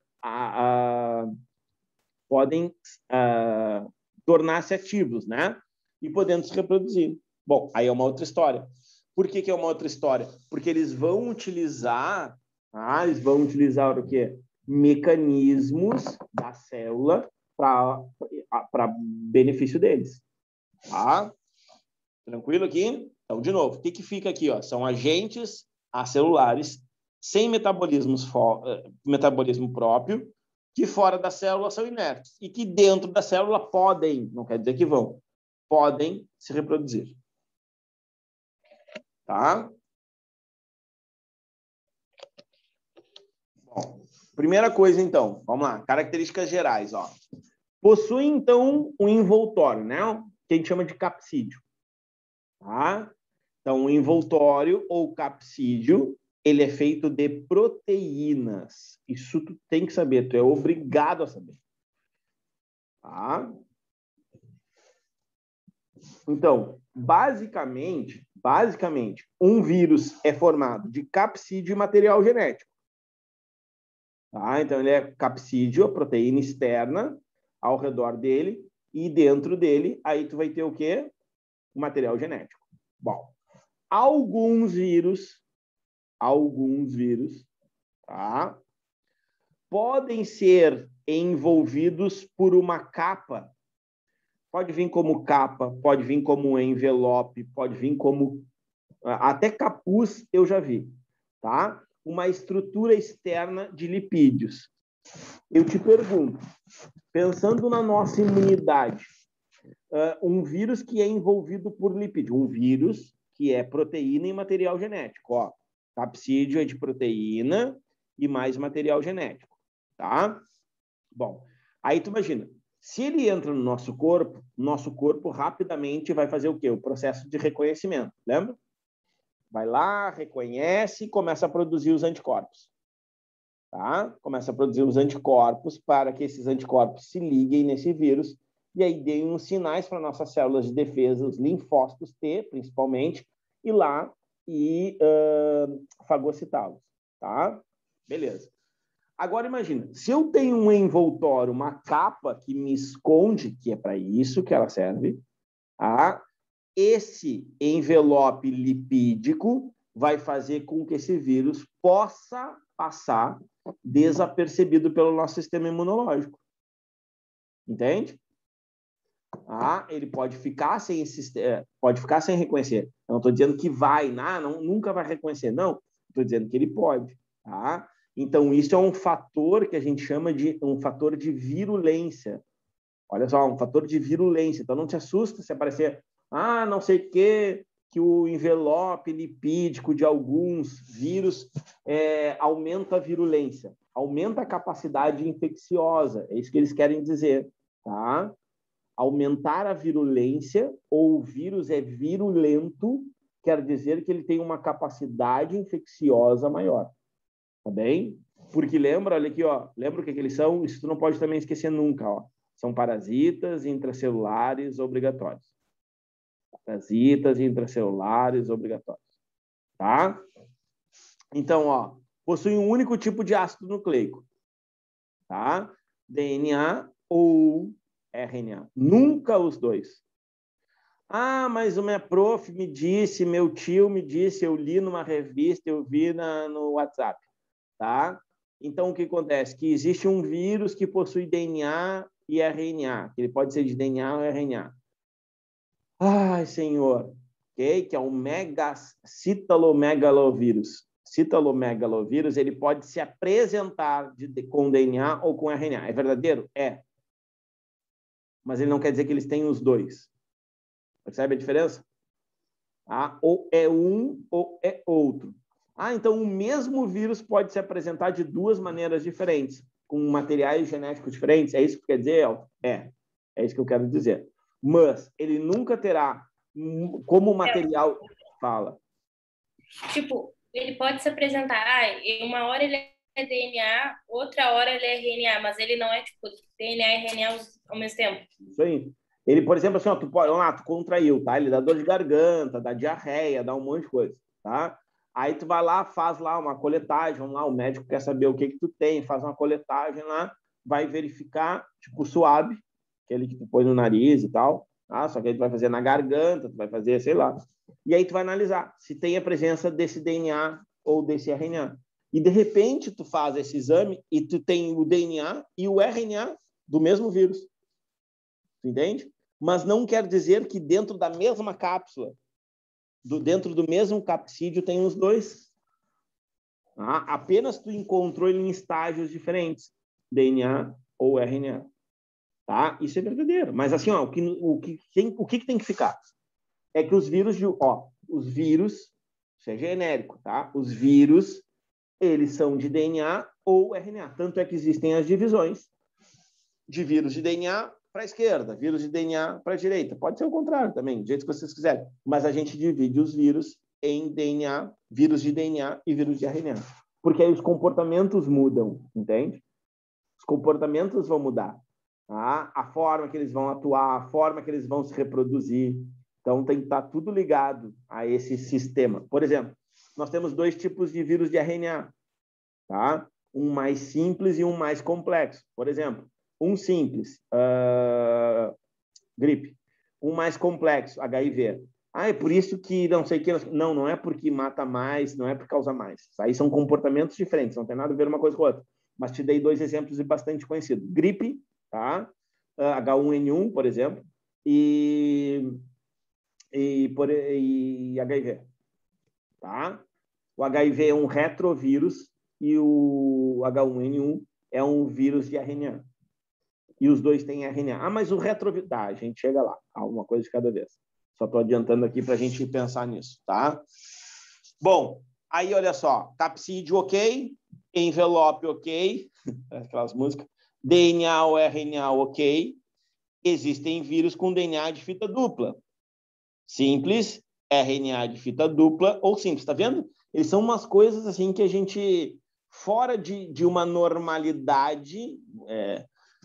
tornar-se ativos, né, e podendo se reproduzir. Bom, aí é uma outra história. Por que é uma outra história? Porque eles vão utilizar o quê? mecanismos da célula para benefício deles. Tá? Tranquilo aqui? Então, de novo, o que fica aqui? Ó? São agentes acelulares sem metabolismo próprio, que fora da célula são inertes e que dentro da célula podem, não quer dizer que vão, podem se reproduzir. Tá? Bom, primeira coisa, então, vamos lá, características gerais, ó. Possui, então, um envoltório, né? Que a gente chama de capsídio. Tá? Então, o envoltório ou capsídio, ele é feito de proteínas. Isso tu tem que saber, tu é obrigado a saber. Tá? Então, basicamente, um vírus é formado de capsídio e material genético. Tá? Então, ele é capsídio, a proteína externa ao redor dele, e dentro dele, aí tu vai ter o quê? O material genético. Bom, alguns vírus, tá? Podem ser envolvidos por uma capa. Pode vir como capa, pode vir como envelope, pode vir como... Até capuz eu já vi, tá? Uma estrutura externa de lipídios. Eu te pergunto, pensando na nossa imunidade, um vírus que é envolvido por lipídio, um vírus que é proteína e material genético, ó. Capsídio é de proteína e mais material genético, tá? Bom, aí tu imagina, se ele entra no nosso corpo rapidamente vai fazer o quê? O processo de reconhecimento, lembra? Vai lá, reconhece e começa a produzir os anticorpos, tá? Começa a produzir os anticorpos para que esses anticorpos se liguem nesse vírus e aí deem uns sinais para nossas células de defesa, os linfócitos T, principalmente, ir lá e fagocitá-los, tá? Beleza. Agora, imagina, se eu tenho um envoltório, uma capa que me esconde, que é para isso que ela serve, tá? Esse envelope lipídico vai fazer com que esse vírus possa passar desapercebido pelo nosso sistema imunológico. Entende? Ele pode ficar sem reconhecer. Eu não estou dizendo que vai, nunca vai reconhecer. Não, estou dizendo que ele pode. Tá? Então, isso é um fator que a gente chama de um fator de virulência. Olha só, um fator de virulência. Então, não te assusta se aparecer, não sei o quê, que o envelope lipídico de alguns vírus aumenta a virulência, aumenta a capacidade infecciosa. É isso que eles querem dizer. Tá? Aumentar a virulência, ou o vírus é virulento, quer dizer que ele tem uma capacidade infecciosa maior. Tá bem? Porque lembra, olha aqui, ó, lembra o que eles são? Isso tu não pode também esquecer nunca, ó. São parasitas intracelulares obrigatórios. Parasitas intracelulares obrigatórios. Tá? Então, ó, possui um único tipo de ácido nucleico. Tá? DNA ou RNA. Nunca os dois. Mas o minha prof me disse, meu tio me disse, eu li numa revista, eu vi no WhatsApp. Tá? Então, o que acontece? Que existe um vírus que possui DNA e RNA. Ele pode ser de DNA ou RNA. Ai, senhor. Okay? Que é o citalomegalovírus. Citalomegalovírus, ele pode se apresentar com DNA ou com RNA. É verdadeiro? É. Mas ele não quer dizer que eles têm os dois. Percebe a diferença? Ou é um ou é outro. Então o mesmo vírus pode se apresentar de duas maneiras diferentes, com materiais genéticos diferentes. É isso que quer dizer, Elton? É isso que eu quero dizer. Mas ele nunca terá como material... Fala. Tipo, ele pode se apresentar, uma hora ele é DNA, outra hora ele é RNA, mas ele não é tipo DNA e RNA ao mesmo tempo. Isso aí. Ele, por exemplo, assim, tu contraiu, tá? Ele dá dor de garganta, dá diarreia, dá um monte de coisa, tá? Aí tu vai lá, faz lá uma coletagem, vamos lá, o médico quer saber o que tu tem, faz uma coletagem lá, vai verificar, tipo, suave, aquele que tu põe no nariz e tal, tá? Só que aí tu vai fazer na garganta, tu vai fazer, sei lá. E aí tu vai analisar se tem a presença desse DNA ou desse RNA. E, de repente, tu faz esse exame e tu tem o DNA e o RNA do mesmo vírus. Tu entende? Mas não quer dizer que dentro da mesma cápsula, dentro do mesmo capsídeo, tem os dois. Tá? Apenas tu encontrou ele em estágios diferentes, DNA ou RNA. Tá? Isso é verdadeiro. Mas assim, ó, o que tem que ficar? É que os vírus, isso é genérico, tá? Os vírus, eles são de DNA ou RNA. Tanto é que existem as divisões de vírus de DNA para a esquerda, vírus de DNA para a direita. Pode ser o contrário também, do jeito que vocês quiserem. Mas a gente divide os vírus em DNA, vírus de DNA e vírus de RNA. Porque aí os comportamentos mudam, entende? Os comportamentos vão mudar. Tá? A forma que eles vão atuar, a forma que eles vão se reproduzir. Então, tem que estar tudo ligado a esse sistema. Por exemplo, nós temos 2 tipos de vírus de RNA. Tá? Um mais simples e um mais complexo. Por exemplo, um simples, gripe. Um mais complexo, HIV. É por isso que não sei o que... Não é porque mata mais, não é por causa mais. Aí são comportamentos diferentes, não tem nada a ver uma coisa com a outra. Mas te dei 2 exemplos bastante conhecidos. Gripe, tá? H1N1, por exemplo, e HIV. Tá? O HIV é um retrovírus e o H1N1 é um vírus de RNA. E os dois têm RNA. Mas o retrovírus... Tá, a gente chega lá. Uma coisa de cada vez. Só estou adiantando aqui para a gente pensar nisso, tá? Bom, aí olha só. Capsídeo, ok. Envelope, ok. Aquelas músicas. DNA ou RNA, ok. Existem vírus com DNA de fita dupla. Simples, RNA de fita dupla ou simples. Tá vendo? Eles são umas coisas assim que a gente... Fora de uma normalidade...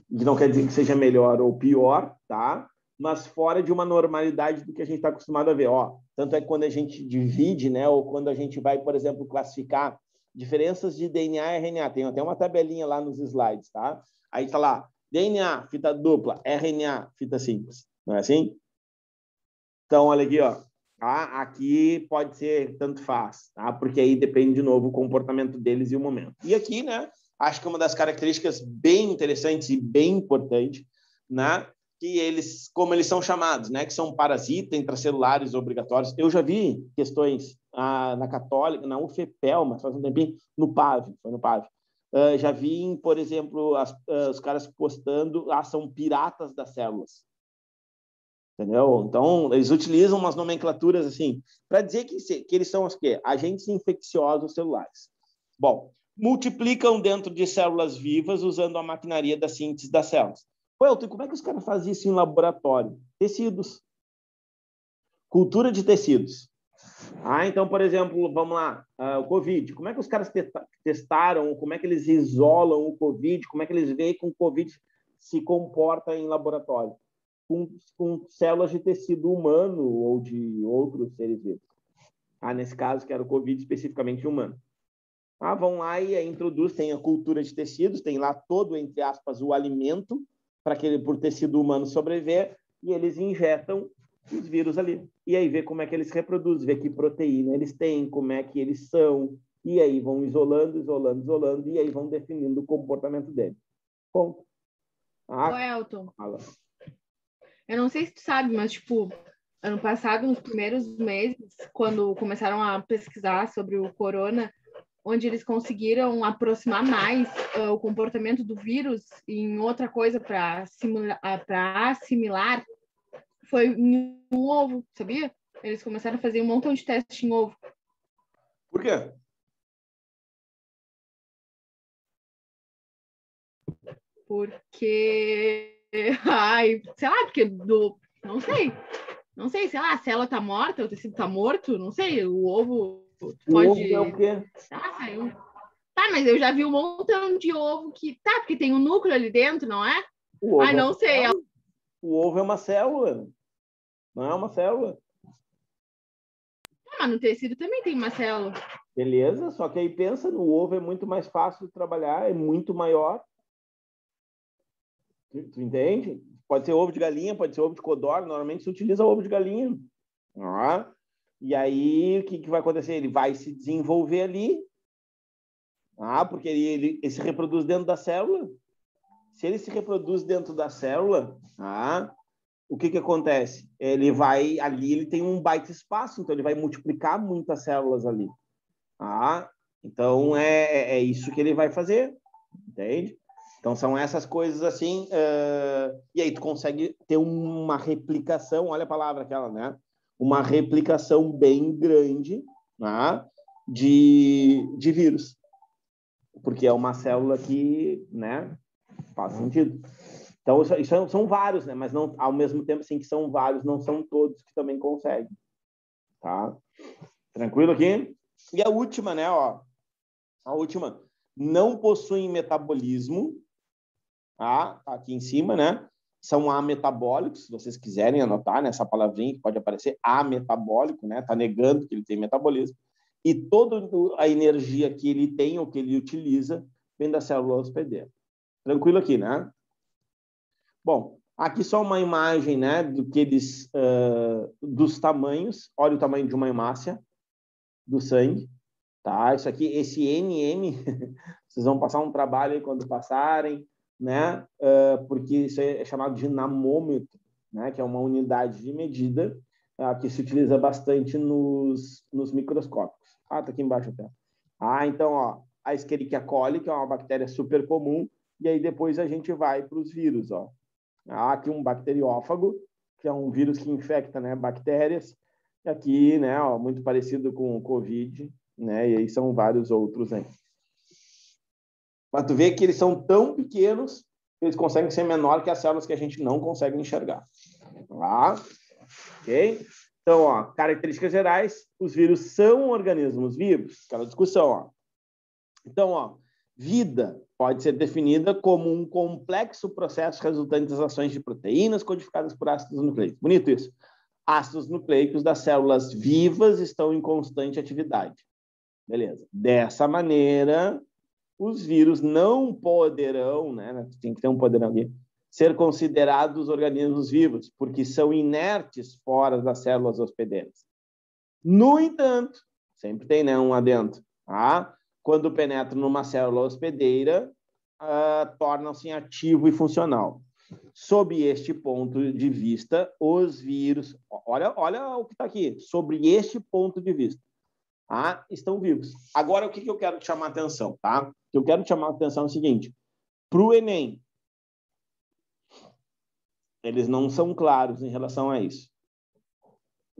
que não quer dizer que seja melhor ou pior, tá? Mas fora de uma normalidade do que a gente está acostumado a ver. Tanto é que quando a gente divide, né, ou quando a gente vai, por exemplo, classificar diferenças de DNA e RNA, tem até uma tabelinha lá nos slides, tá? Aí está lá, DNA, fita dupla, RNA, fita simples. Não é assim? Então, olha aqui, ó. Tá? Aqui pode ser tanto faz, tá? Porque aí depende, de novo, o comportamento deles e o momento. E aqui, né, acho que uma das características bem interessantes e bem importante, né, que eles, como eles são chamados, né, que são parasitas intracelulares obrigatórios. Eu já vi questões na Católica, na UFPEL, mas faz um tempinho, no PAV, foi no PAV. Já vi, por exemplo, os caras postando, são piratas das células. Entendeu? Então, eles utilizam umas nomenclaturas assim, para dizer que eles são os quê? Agentes infecciosos celulares. Bom, multiplicam dentro de células vivas usando a maquinaria da síntese das células. Elton, como é que os caras fazem isso em laboratório? Tecidos. Cultura de tecidos. Então, por exemplo, vamos lá, o Covid. Como é que os caras testaram? Como é que eles isolam o Covid? Como é que eles veem que o Covid se comporta em laboratório? Com células de tecido humano ou de outros seres vivos. Nesse caso, que era o Covid especificamente humano. Vão lá e introduzem a cultura de tecidos, tem lá todo, entre aspas, o alimento para por tecido humano sobreviver, e eles injetam os vírus ali. E aí vê como é que eles se reproduzem, vê que proteína eles têm, como é que eles são, e aí vão isolando, e aí vão definindo o comportamento deles. Ponto. Ô, Elton, eu não sei se tu sabe, mas, ano passado, nos primeiros meses, quando começaram a pesquisar sobre o corona, onde eles conseguiram aproximar mais o comportamento do vírus em outra coisa para assimilar, foi em um ovo, sabia? Eles começaram a fazer um montão de testes em ovo. Por quê? Porque... sei lá, porque não sei, sei lá, a célula tá morta, o tecido tá morto, não sei, o ovo... O ovo é o quê? Saiu. Tá, mas eu já vi um montão de ovo que... Tá, porque tem um núcleo ali dentro, não é? Não sei. O ovo é uma célula. Não é uma célula. Mas no tecido também tem uma célula. Beleza, só que aí pensa, no ovo é muito mais fácil de trabalhar, é muito maior. Tu entende? Pode ser ovo de galinha, pode ser ovo de codorna, normalmente se utiliza ovo de galinha. E aí, o que vai acontecer? Ele vai se desenvolver ali, Porque ele se reproduz dentro da célula. Se ele se reproduz dentro da célula, o que acontece? Ele tem um baita espaço, então ele vai multiplicar muitas células ali. Então é isso que ele vai fazer, entende? Então são essas coisas assim, e aí tu consegue ter uma replicação, olha a palavra aquela, né? Uma replicação bem grande, de vírus, porque é uma célula que, né, faz sentido. Então, isso são vários, né? Mas não, ao mesmo tempo, assim, que são vários, não são todos que também conseguem. Tá? Tranquilo aqui? E a última, né? A última, não possuem metabolismo. Tá aqui em cima, né? São ametabólicos, se vocês quiserem anotar, né? Essa palavrinha que pode aparecer, ametabólico, né? Tá negando que ele tem metabolismo. E toda a energia que ele tem ou que ele utiliza vem da célula hospedeira. Tranquilo aqui, né? Bom, aqui só uma imagem, né, dos tamanhos. Olha o tamanho de uma hemácia do sangue, tá? Isso aqui, esse NM, vocês vão passar um trabalho aí quando passarem, né? Porque isso é chamado de namômetro, né? Que é uma unidade de medida que se utiliza bastante nos microscópios. Tá aqui embaixo até. Então, ó, a Escherichia coli, que é uma bactéria super comum, e aí depois a gente vai para os vírus, ó. Aqui um bacteriófago, que é um vírus que infecta, né, bactérias. E aqui, né, ó, muito parecido com o Covid, né, e aí são vários outros aí. Mas tu vê que eles são tão pequenos que eles conseguem ser menor que as células que a gente não consegue enxergar. Ok? Então, ó, características gerais, os vírus são organismos vivos. Aquela discussão, ó. Então, ó, vida pode ser definida como um complexo processo resultante das ações de proteínas codificadas por ácidos nucleicos. Bonito isso. Ácidos nucleicos das células vivas estão em constante atividade. Beleza. Dessa maneira, os vírus não poderão, né? Tem que ter um poderão aqui, ser considerados organismos vivos, porque são inertes fora das células hospedeiras. No entanto, sempre tem, né, um adendo, quando penetram numa célula hospedeira, tornam-se ativo e funcional. Sob este ponto de vista, os vírus... Olha o que está aqui. Sobre este ponto de vista, estão vivos. Agora, o que eu quero te chamar a atenção, tá? O que eu quero te chamar a atenção é o seguinte. Para o Enem, eles não são claros em relação a isso.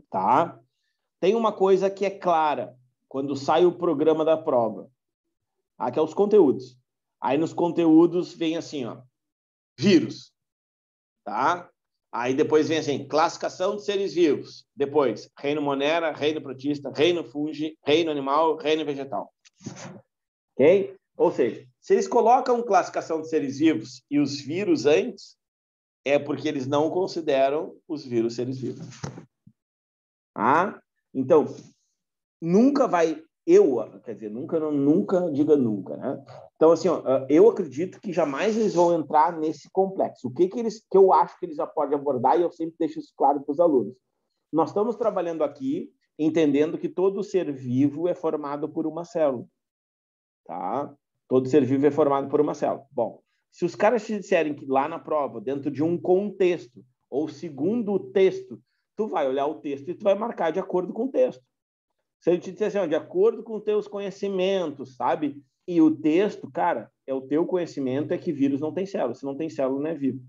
Tá? Tem uma coisa que é clara quando sai o programa da prova. Que é os conteúdos. Aí nos conteúdos vem assim, ó, vírus. Tá? Aí depois vem assim, classificação de seres vivos. Depois, reino monera, reino protista, reino fungi, reino animal, reino vegetal. Ok? Ou seja, se eles colocam classificação de seres vivos e os vírus antes, é porque eles não consideram os vírus seres vivos. Então, nunca vai... quer dizer, nunca diga nunca, né? Então, assim, ó, eu acredito que jamais eles vão entrar nesse complexo. O que eu acho que eles já podem abordar, e eu sempre deixo isso claro para os alunos. Nós estamos trabalhando aqui, entendendo que todo ser vivo é formado por uma célula. Tá? Todo ser vivo é formado por uma célula. Bom, se os caras te disserem que lá na prova, dentro de um contexto, ou segundo o texto, tu vai olhar o texto e tu vai marcar de acordo com o texto. Se ele te disser assim, ó, de acordo com os teus conhecimentos, sabe? E o texto, cara, é o teu conhecimento, é que vírus não tem célula. Se não tem célula, não é vivo.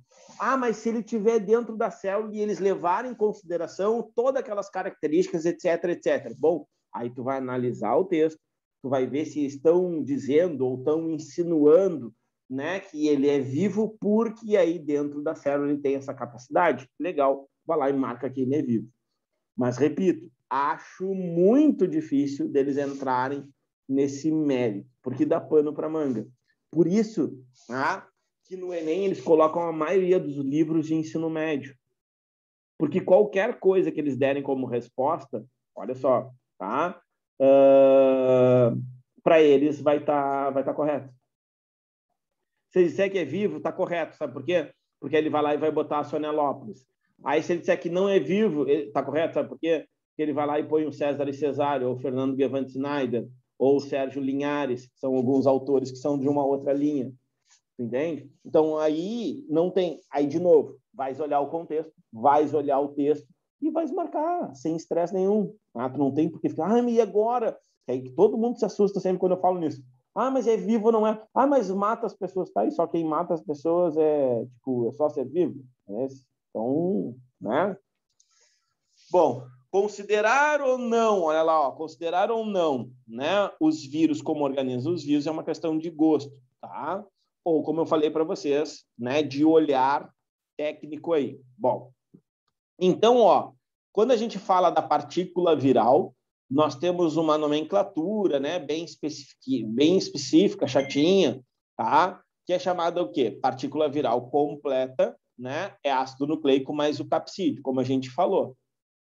Mas se ele estiver dentro da célula e eles levarem em consideração todas aquelas características, etc, etc. Bom, aí tu vai analisar o texto, tu vai ver se estão dizendo ou estão insinuando, né, que ele é vivo porque aí dentro da célula ele tem essa capacidade. Legal, vai lá e marca que ele é vivo. Mas, repito, acho muito difícil deles entrarem nesse mérito, porque dá pano para manga. Por isso, que no Enem eles colocam a maioria dos livros de ensino médio. Porque qualquer coisa que eles derem como resposta, olha só, tá? Para eles vai tá correto. Se ele disser que é vivo, tá correto. Sabe por quê? Porque ele vai lá e vai botar a Sonelópolis. Aí, se ele disser que não é vivo, tá correto? Sabe por quê? Porque ele vai lá e põe o César e Cesário, ou o Fernando Guevante Schneider, ou Sérgio Linhares, que são alguns autores que são de uma outra linha. Entende? Então, aí não tem... Aí, de novo, vais olhar o contexto, vais olhar o texto e vais marcar, sem estresse nenhum. Tu não tem porque ficar, e agora? Aí todo mundo se assusta sempre quando eu falo nisso. Mas é vivo ou não é? Mas mata as pessoas. Tá aí, só quem mata as pessoas é só ser vivo. Então, né? Bom, considerar ou não, olha lá, considerar ou não, né, os vírus como organismos vivos é uma questão de gosto, tá? Ou, como eu falei para vocês, né, de olhar técnico aí. Bom, então, quando a gente fala da partícula viral, nós temos uma nomenclatura, né, bem específica, chatinha, tá? Que é chamada o quê? Partícula viral completa, né? É ácido nucleico mais o capsídeo, como a gente falou,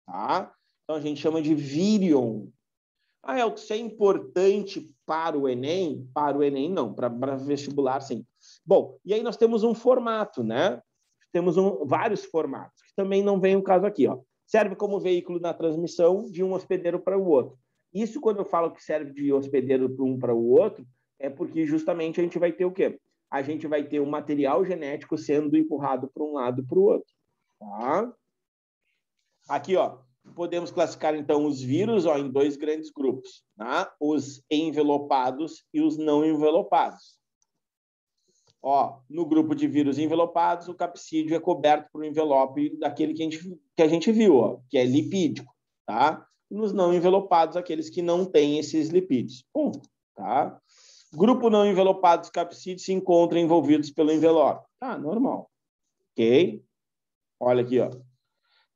tá? Então, a gente chama de vírion. Isso é importante para o Enem? Para o Enem, não. Para vestibular, sim. Bom, e aí nós temos um formato, né? Temos vários formatos, que também não vem o caso aqui, Serve como veículo na transmissão de um hospedeiro para o outro. Isso, quando eu falo que serve de hospedeiro para um para o outro, é porque justamente a gente vai ter o quê? A gente vai ter um material genético sendo empurrado para um lado e para o outro, tá? Aqui, podemos classificar, então, os vírus em dois grandes grupos, tá? Os envelopados e os não envelopados. No grupo de vírus envelopados, o capsídeo é coberto por um envelope daquele que a gente viu, que é lipídico, tá? Nos não envelopados, aqueles que não têm esses lipídios. Tá? Grupo não envelopado dos capsídeos se encontram envolvidos pelo envelope. Normal. Ok? Olha aqui,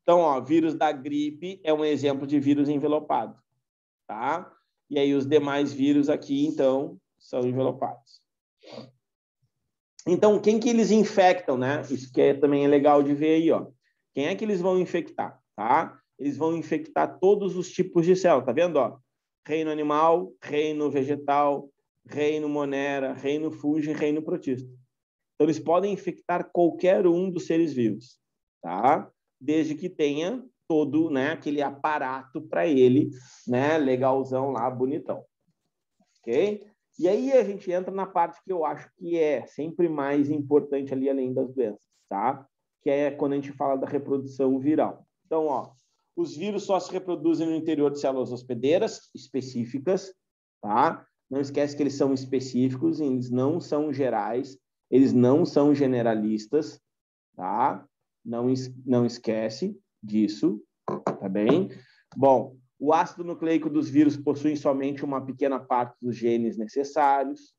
Então, vírus da gripe é um exemplo de vírus envelopado, tá? E aí os demais vírus aqui, então, são envelopados. Então, quem que eles infectam, né? Isso que também é legal de ver aí, Quem é que eles vão infectar, tá? Eles vão infectar todos os tipos de célula, tá vendo, Reino animal, reino vegetal, reino monera, reino fungi, reino protista. Então, eles podem infectar qualquer um dos seres vivos, tá? Desde que tenha todo, né, aquele aparato para ele, né, legalzão lá, bonitão. Ok? E aí a gente entra na parte que eu acho que é sempre mais importante ali, além das doenças, tá? Que é quando a gente fala da reprodução viral. Então, os vírus só se reproduzem no interior de células hospedeiras específicas, tá? Não esquece que eles são específicos, eles não são gerais, eles não são generalistas, tá? Não esquece disso, tá bem? Bom, o ácido nucleico dos vírus possui somente uma pequena parte dos genes necessários.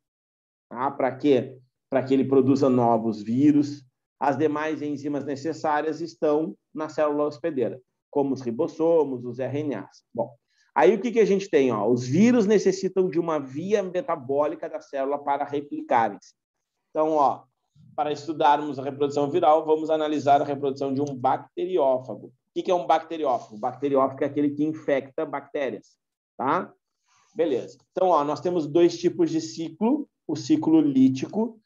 Tá? Para quê? Para que ele produza novos vírus. As demais enzimas necessárias estão na célula hospedeira, como os ribossomos, os RNAs. Bom, aí o que a gente tem? Os vírus necessitam de uma via metabólica da célula para replicarem-se. Então, para estudarmos a reprodução viral, vamos analisar a reprodução de um bacteriófago. O que é um bacteriófago? O bacteriófago é aquele que infecta bactérias, tá? Beleza. Então, nós temos dois tipos de ciclo, o ciclo lítico,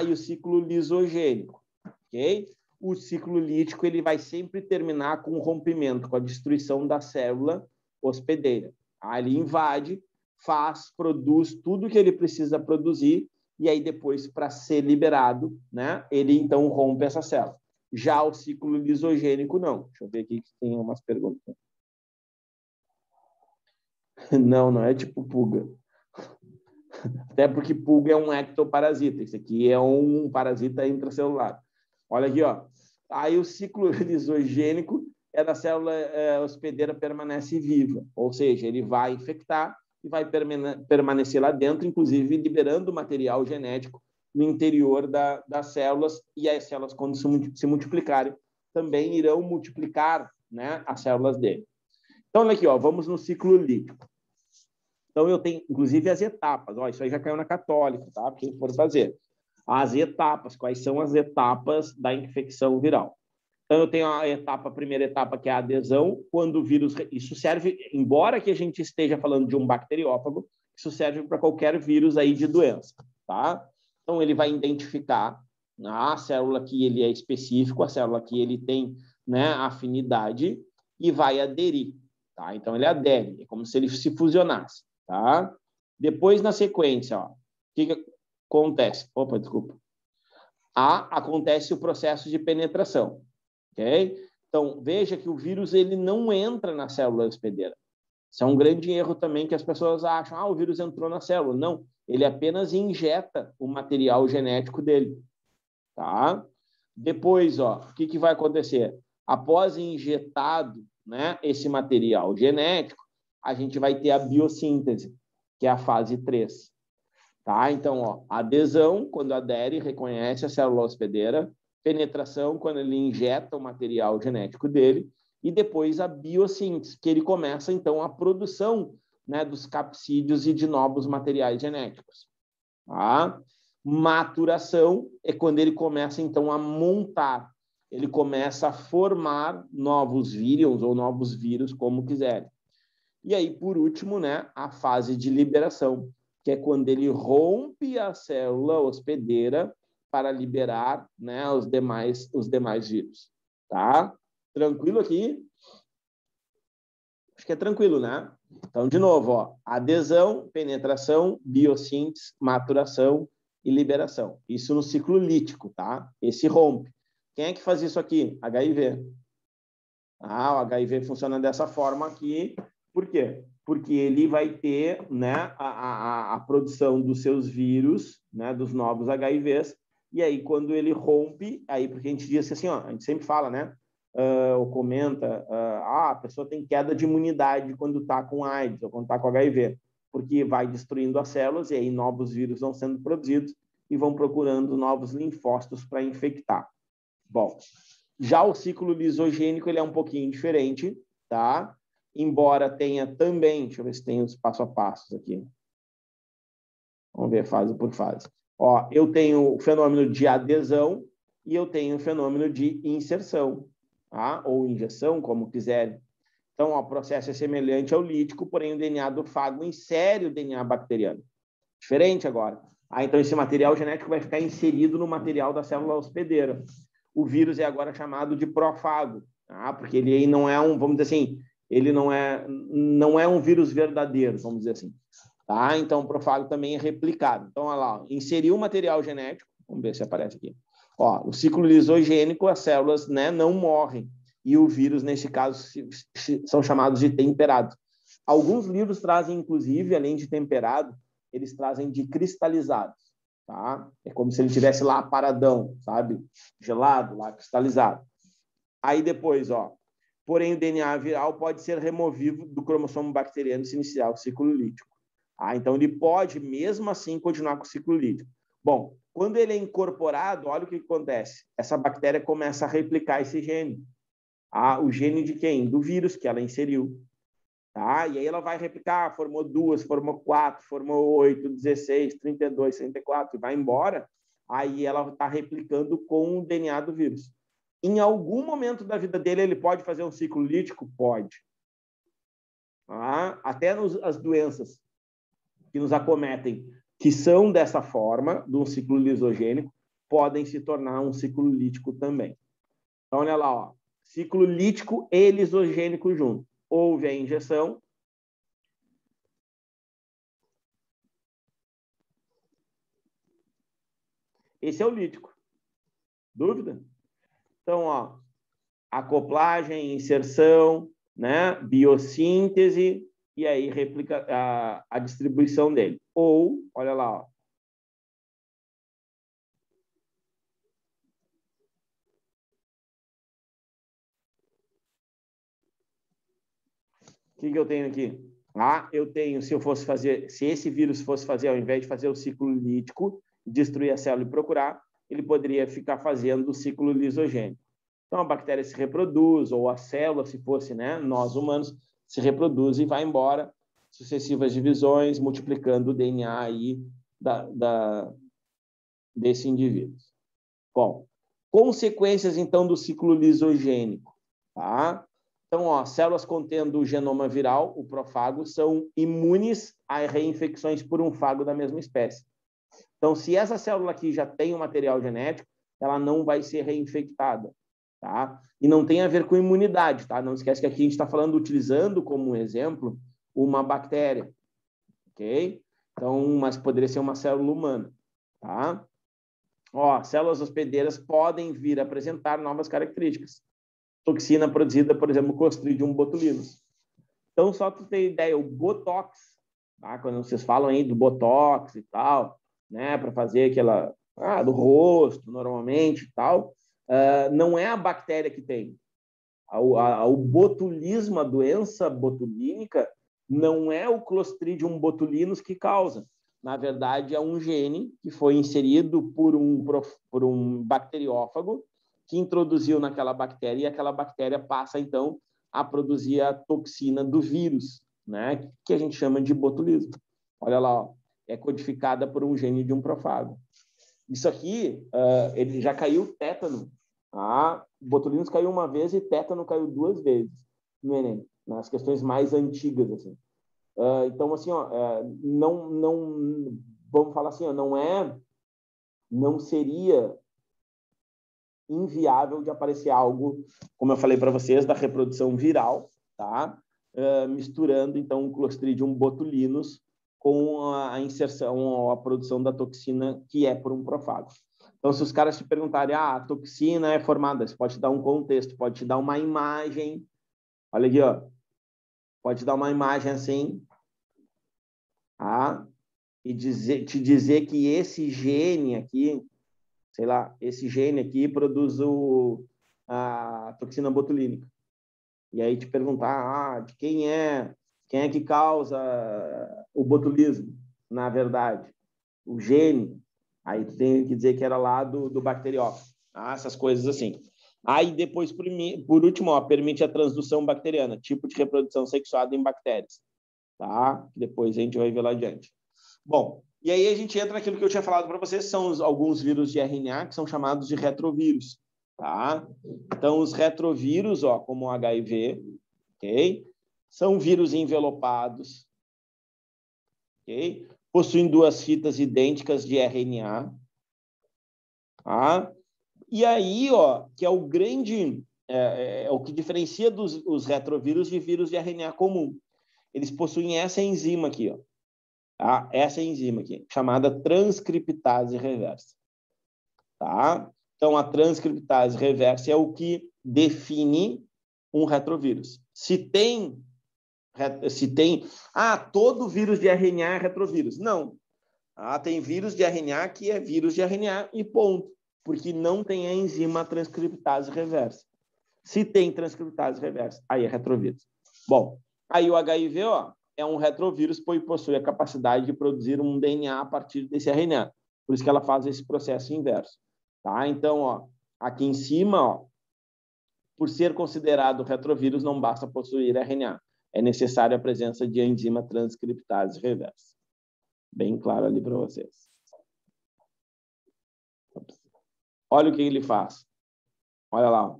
e o ciclo lisogênico, ok? O ciclo lítico, ele vai sempre terminar com o rompimento, com a destruição da célula hospedeira. Ele invade, produz tudo que ele precisa produzir, e aí depois, para ser liberado, né, ele então rompe essa célula. Já o ciclo lisogênico, não. Deixa eu ver aqui que tem umas perguntas. Não é tipo pulga. Até porque pulga é um ectoparasita. Isso aqui é um parasita intracelular. Olha aqui, Aí o ciclo lisogênico é da célula hospedeira permanece viva. Ou seja, ele vai infectar e vai permanecer lá dentro, inclusive liberando material genético no interior das células, e as células, quando se multiplicarem, também irão multiplicar, né, as células dele. Então, olha aqui, vamos no ciclo lítico. Então, eu tenho, inclusive, as etapas. Isso aí já caiu na católica, tá? Quem for fazer. As etapas, quais são as etapas da infecção viral? Então, eu tenho a primeira etapa, que é a adesão, quando o vírus... Isso serve, embora que a gente esteja falando de um bacteriófago, isso serve para qualquer vírus aí de doença, tá? Então, ele vai identificar a célula que ele é específico, a célula que ele tem, né, afinidade, e vai aderir, tá? Então, ele adere, é como se ele se fusionasse, tá? Depois, na sequência, ó, o que acontece? Opa, desculpa. Acontece o processo de penetração, ok? Então, veja que o vírus ele não entra na célula hospedeira. Isso é um grande erro também que as pessoas acham, o vírus entrou na célula. Não, ele apenas injeta o material genético dele, tá? Depois, ó, o que vai acontecer? Após injetado, né, esse material genético, a gente vai ter a biossíntese, que é a fase 3. Tá? Então, ó, adesão, quando adere, reconhece a célula hospedeira, penetração, quando ele injeta o material genético dele, e depois a biossíntese, que ele começa, então, a produção, né, dos capsídeos e de novos materiais genéticos. Tá? Maturação é quando ele começa, então, a montar, ele começa a formar novos vírions ou novos vírus, como quiserem. E aí, por último, né, a fase de liberação, que é quando ele rompe a célula hospedeira para liberar, né, os demais vírus. Tá? Tranquilo aqui? Acho que é tranquilo, né? Então, de novo, ó, adesão, penetração, biossíntese, maturação e liberação. Isso no ciclo lítico, tá? Esse rompe. Quem é que faz isso aqui? HIV. O HIV funciona dessa forma aqui. Por quê? Porque ele vai ter, né, a produção dos seus vírus, né, dos novos HIVs, e aí quando ele rompe, aí porque a gente diz assim, ó, a gente sempre fala, né, ou comenta, a pessoa tem queda de imunidade quando está com AIDS ou quando está com HIV, porque vai destruindo as células e aí novos vírus vão sendo produzidos e vão procurando novos linfócitos para infectar. Bom, já o ciclo lisogênico ele é um pouquinho diferente, tá? Embora tenha também, deixa eu ver se tem os passo a passos aqui. Vamos ver fase por fase. Ó, eu tenho o fenômeno de adesão e eu tenho o fenômeno de inserção, tá? Ou injeção, como quiserem. Então, ó, o processo é semelhante ao lítico, porém o DNA do fago insere o DNA bacteriano. Diferente agora. Então esse material genético vai ficar inserido no material da célula hospedeira. O vírus é agora chamado de prófago, tá? Porque ele aí não é vamos dizer assim, ele não é um vírus verdadeiro, vamos dizer assim. Tá? Então, o prófago também é replicado. Então, olha lá, inseriu o material genético, vamos ver se aparece aqui. Ó, o ciclo lisogênico, as células, né, não morrem. E o vírus, nesse caso, são chamados de temperados. Alguns livros trazem, inclusive, além de temperado, eles trazem de cristalizados. Tá? É como se ele estivesse lá paradão, sabe? Gelado, lá cristalizado. Aí depois, ó, porém, o DNA viral pode ser removido do cromossomo bacteriano se iniciar o ciclo lítico. Então, ele pode, mesmo assim, continuar com o ciclo lítico. Bom, quando ele é incorporado, olha o que acontece. Essa bactéria começa a replicar esse gene. O gene de quem? Do vírus que ela inseriu. Tá? E aí ela vai replicar, formou 2, formou 4, formou 8, 16, 32, 34, e vai embora. Aí ela está replicando com o DNA do vírus. Em algum momento da vida dele, ele pode fazer um ciclo lítico? Pode. Até as doenças que nos acometem, que são dessa forma, de um ciclo lisogênico, podem se tornar um ciclo lítico também. Então, olha lá, ó, ciclo lítico e lisogênico junto. Houve a injeção. Esse é o lítico. Dúvida? Então, ó, acoplagem, inserção, né, biossíntese, e aí replica a distribuição dele. Ou, olha lá, ó. O que eu tenho aqui? Eu tenho, se esse vírus fosse fazer, ao invés de fazer o ciclo lítico, destruir a célula e procurar, ele poderia ficar fazendo o ciclo lisogênico. Então, a bactéria se reproduz, ou a célula, se fosse, né, nós humanos, se reproduz e vai embora, sucessivas divisões, multiplicando o DNA aí desse indivíduo. Bom, consequências, então, do ciclo lisogênico. Tá? Então, ó, células contendo o genoma viral, o prófago, são imunes a reinfecções por um fago da mesma espécie. Então, se essa célula aqui já tem o material genético, ela não vai ser reinfectada. Tá? E não tem a ver com imunidade, tá? Não esquece que aqui a gente está falando, utilizando como exemplo, uma bactéria, ok? Então, mas poderia ser uma célula humana, tá? Ó, células hospedeiras podem vir a apresentar novas características. Toxina produzida, por exemplo, Clostridium botulinus. Então, só tu ter ideia, o Botox, tá? Quando vocês falam aí do Botox e tal, né, para fazer aquela do rosto, normalmente e tal, não é a bactéria que tem. O botulismo, a doença botulínica, não é o Clostridium botulinus que causa. Na verdade, é um gene que foi inserido por um bacteriófago que introduziu naquela bactéria e aquela bactéria passa, então, a produzir a toxina do vírus, né? Que a gente chama de botulismo. Olha lá, ó, é codificada por um gene de um profágo. Isso aqui, ele já caiu tétano. Botulinus caiu uma vez e tétano caiu 2 vezes no Enem, nas questões mais antigas, assim. Então, assim, ó, não, vamos falar assim, ó, não seria inviável de aparecer algo, como eu falei para vocês, da reprodução viral, tá? Misturando, então, o Clostridium botulinus com a inserção, a produção da toxina que é por um profágo. Então, se os caras te perguntarem, a toxina é formada, você pode te dar um contexto, pode te dar uma imagem, olha aqui, ó, pode te dar uma imagem assim, e te dizer que esse gene aqui, sei lá, esse gene aqui produz a toxina botulínica. E aí te perguntar, de quem é que causa o botulismo, na verdade? O gene. Aí tu tem que dizer que era lá do bacteriófago. Essas coisas assim. Aí depois, por último, ó, permite a transdução bacteriana, tipo de reprodução sexuada em bactérias. Tá? Depois a gente vai ver lá adiante. Bom, e aí a gente entra naquilo que eu tinha falado para vocês, são alguns vírus de RNA que são chamados de retrovírus. Tá? Então, os retrovírus, ó, como o HIV, ok? São vírus envelopados, ok? Possuem 2 fitas idênticas de RNA. Tá? E aí, ó, que é o grande, o que diferencia os retrovírus de vírus de RNA comum. Eles possuem essa enzima aqui, ó. Tá? Essa enzima aqui, chamada transcriptase reversa. Tá? Então, a transcriptase reversa é o que define um retrovírus. Se tem, todo vírus de RNA é retrovírus. Não. Tem vírus de RNA que é vírus de RNA e ponto, porque não tem a enzima transcriptase reversa. Se tem transcriptase reversa, aí é retrovírus. Bom, aí o HIV, ó, é um retrovírus, pois possui a capacidade de produzir um DNA a partir desse RNA. Por isso que ela faz esse processo inverso. Tá? Então, ó, aqui em cima, ó, por ser considerado retrovírus, não basta possuir RNA. É necessária a presença de enzima transcriptase reversa. Bem claro ali para vocês. Olha o que ele faz. Olha lá.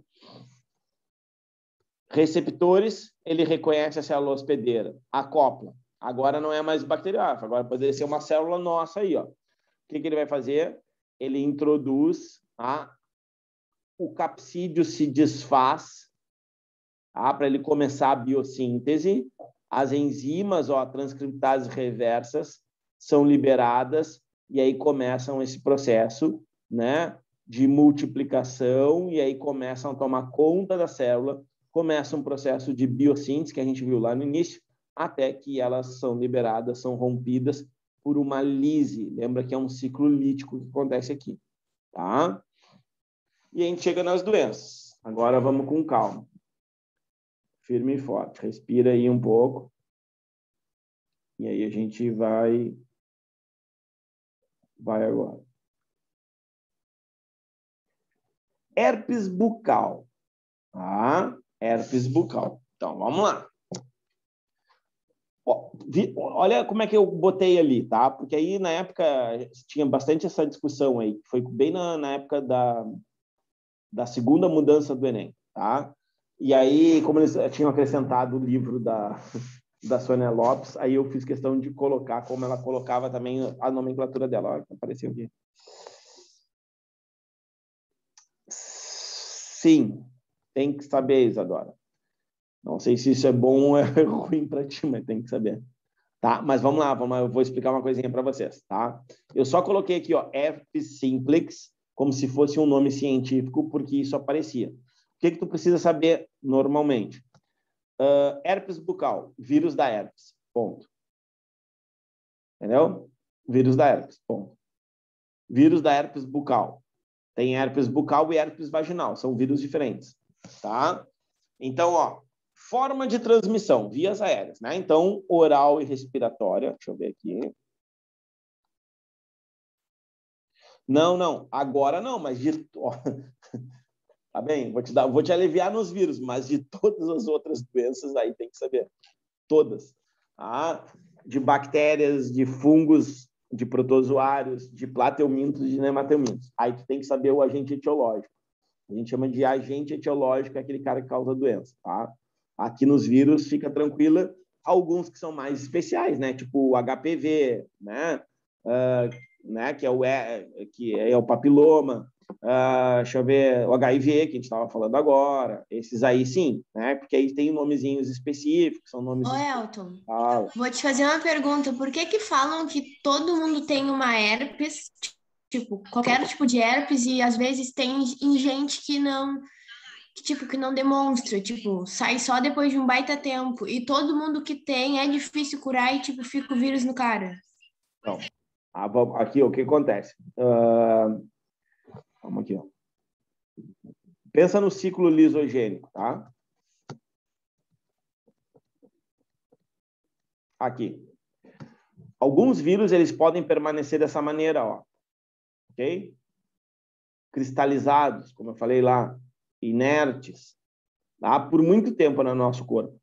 Receptores, ele reconhece a célula hospedeira, acopla. Agora não é mais bacteriófago, agora poderia ser uma célula nossa aí, ó. O que ele vai fazer? Ele introduz, o capsídeo se desfaz, para ele começar a biossíntese. As enzimas, ó, transcriptases reversas, são liberadas e aí começam esse processo, né, de multiplicação e aí começam a tomar conta da célula, começa um processo de biossíntese que a gente viu lá no início, até que elas são liberadas, são rompidas por uma lise. Lembra que é um ciclo lítico que acontece aqui, tá? E a gente chega nas doenças. Agora vamos com calma. Firme e forte. Respira aí um pouco. E aí a gente vai agora. Herpes bucal. Herpes bucal. Então, vamos lá. Olha como é que eu botei ali, tá? Porque aí, na época, tinha bastante essa discussão aí. Foi bem na época da segunda mudança do Enem, tá? E aí, como eles tinham acrescentado o livro da Sônia Lopes, aí eu fiz questão de colocar, como ela colocava também a nomenclatura dela. Olha, apareceu aqui. Sim, tem que saber, Isadora. Não sei se isso é bom ou é ruim para ti, mas tem que saber. Tá? Mas vamos lá, eu vou explicar uma coisinha para vocês, tá? Eu só coloquei aqui, ó, herpes simplex, como se fosse um nome científico, porque isso aparecia. O que tu precisa saber normalmente? Herpes bucal, vírus da herpes, ponto. Entendeu? Vírus da herpes, ponto. Vírus da herpes bucal. Tem herpes bucal e herpes vaginal, são vírus diferentes, tá? Então, ó, forma de transmissão, vias aéreas, né? Então, oral e respiratória. Deixa eu ver aqui. Não, agora não, mas de... Tá bem, vou te aliviar nos vírus, mas de todas as outras doenças aí tem que saber. Todas. Tá? De bactérias, de fungos, de protozoários, de plateumintos e de nemateumintos. Aí tu tem que saber o agente etiológico. A gente chama de agente etiológico, é aquele cara que causa a doença, tá? Aqui nos vírus, fica tranquila, alguns que são mais especiais, né? Tipo o HPV, né? Que é o papiloma, deixa eu ver, o HIV, que a gente estava falando agora, esses aí sim, né? Porque aí tem nomezinhos específicos, são nomes... Ô, Elton, vou te fazer uma pergunta. Por que falam que todo mundo tem uma herpes, tipo, qualquer tipo de herpes, e às vezes tem em gente que não demonstra, tipo, sai só depois de um baita tempo, e todo mundo que tem é difícil curar e, tipo, fica o vírus no cara? Não. Aqui, o que acontece? Vamos aqui, ó. Pensa no ciclo lisogênico, tá? Aqui. Alguns vírus, eles podem permanecer dessa maneira, ó. Ok? Cristalizados, como eu falei lá, inertes, tá? Por muito tempo no nosso corpo.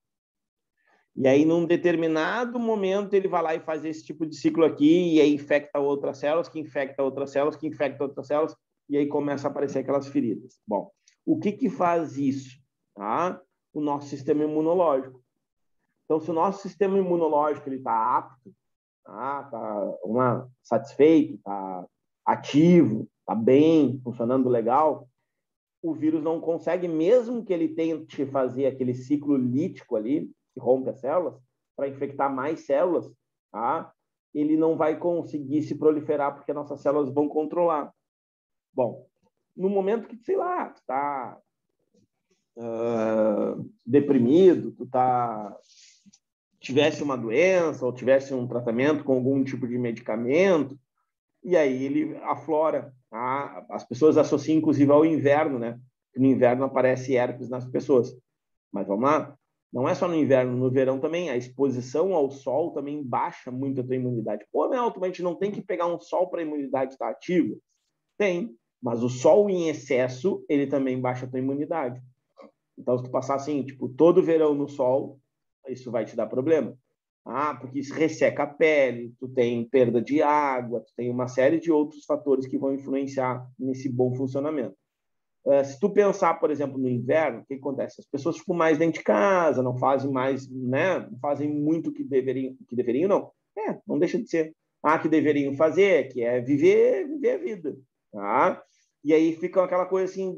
E aí, num determinado momento, ele vai lá e faz esse tipo de ciclo aqui, e aí infecta outras células, que infecta outras células, que infecta outras células, e aí começa a aparecer aquelas feridas. Bom, o que faz isso? Tá? O nosso sistema imunológico. Então, se o nosso sistema imunológico está apto, tá satisfeito, está ativo, está bem, funcionando legal, o vírus não consegue, mesmo que ele tente fazer aquele ciclo lítico ali, que rompe as células, para infectar mais células, tá? Ele não vai conseguir se proliferar porque nossas células vão controlar. Bom, no momento que, sei lá, tu está deprimido, tivesse uma doença ou tivesse um tratamento com algum tipo de medicamento, e aí ele aflora. Tá? As pessoas associam, inclusive, ao inverno, né? No inverno aparece herpes nas pessoas. Mas vamos lá? Não é só no inverno, no verão também. A exposição ao sol também baixa muito a tua imunidade. Pô, Nelton, a gente não tem que pegar um sol para a imunidade estar ativa? Tem, mas o sol em excesso, ele também baixa a tua imunidade. Então, se tu passar assim, tipo, todo verão no sol, isso vai te dar problema. Porque isso resseca a pele, tu tem perda de água, tu tem uma série de outros fatores que vão influenciar nesse bom funcionamento. Se tu pensar, por exemplo, no inverno, o que acontece? As pessoas ficam mais dentro de casa, não fazem mais, né? Não fazem muito o que deveriam, não. Não deixa de ser. Que deveriam fazer, que é viver a vida. Tá? E aí fica aquela coisa assim,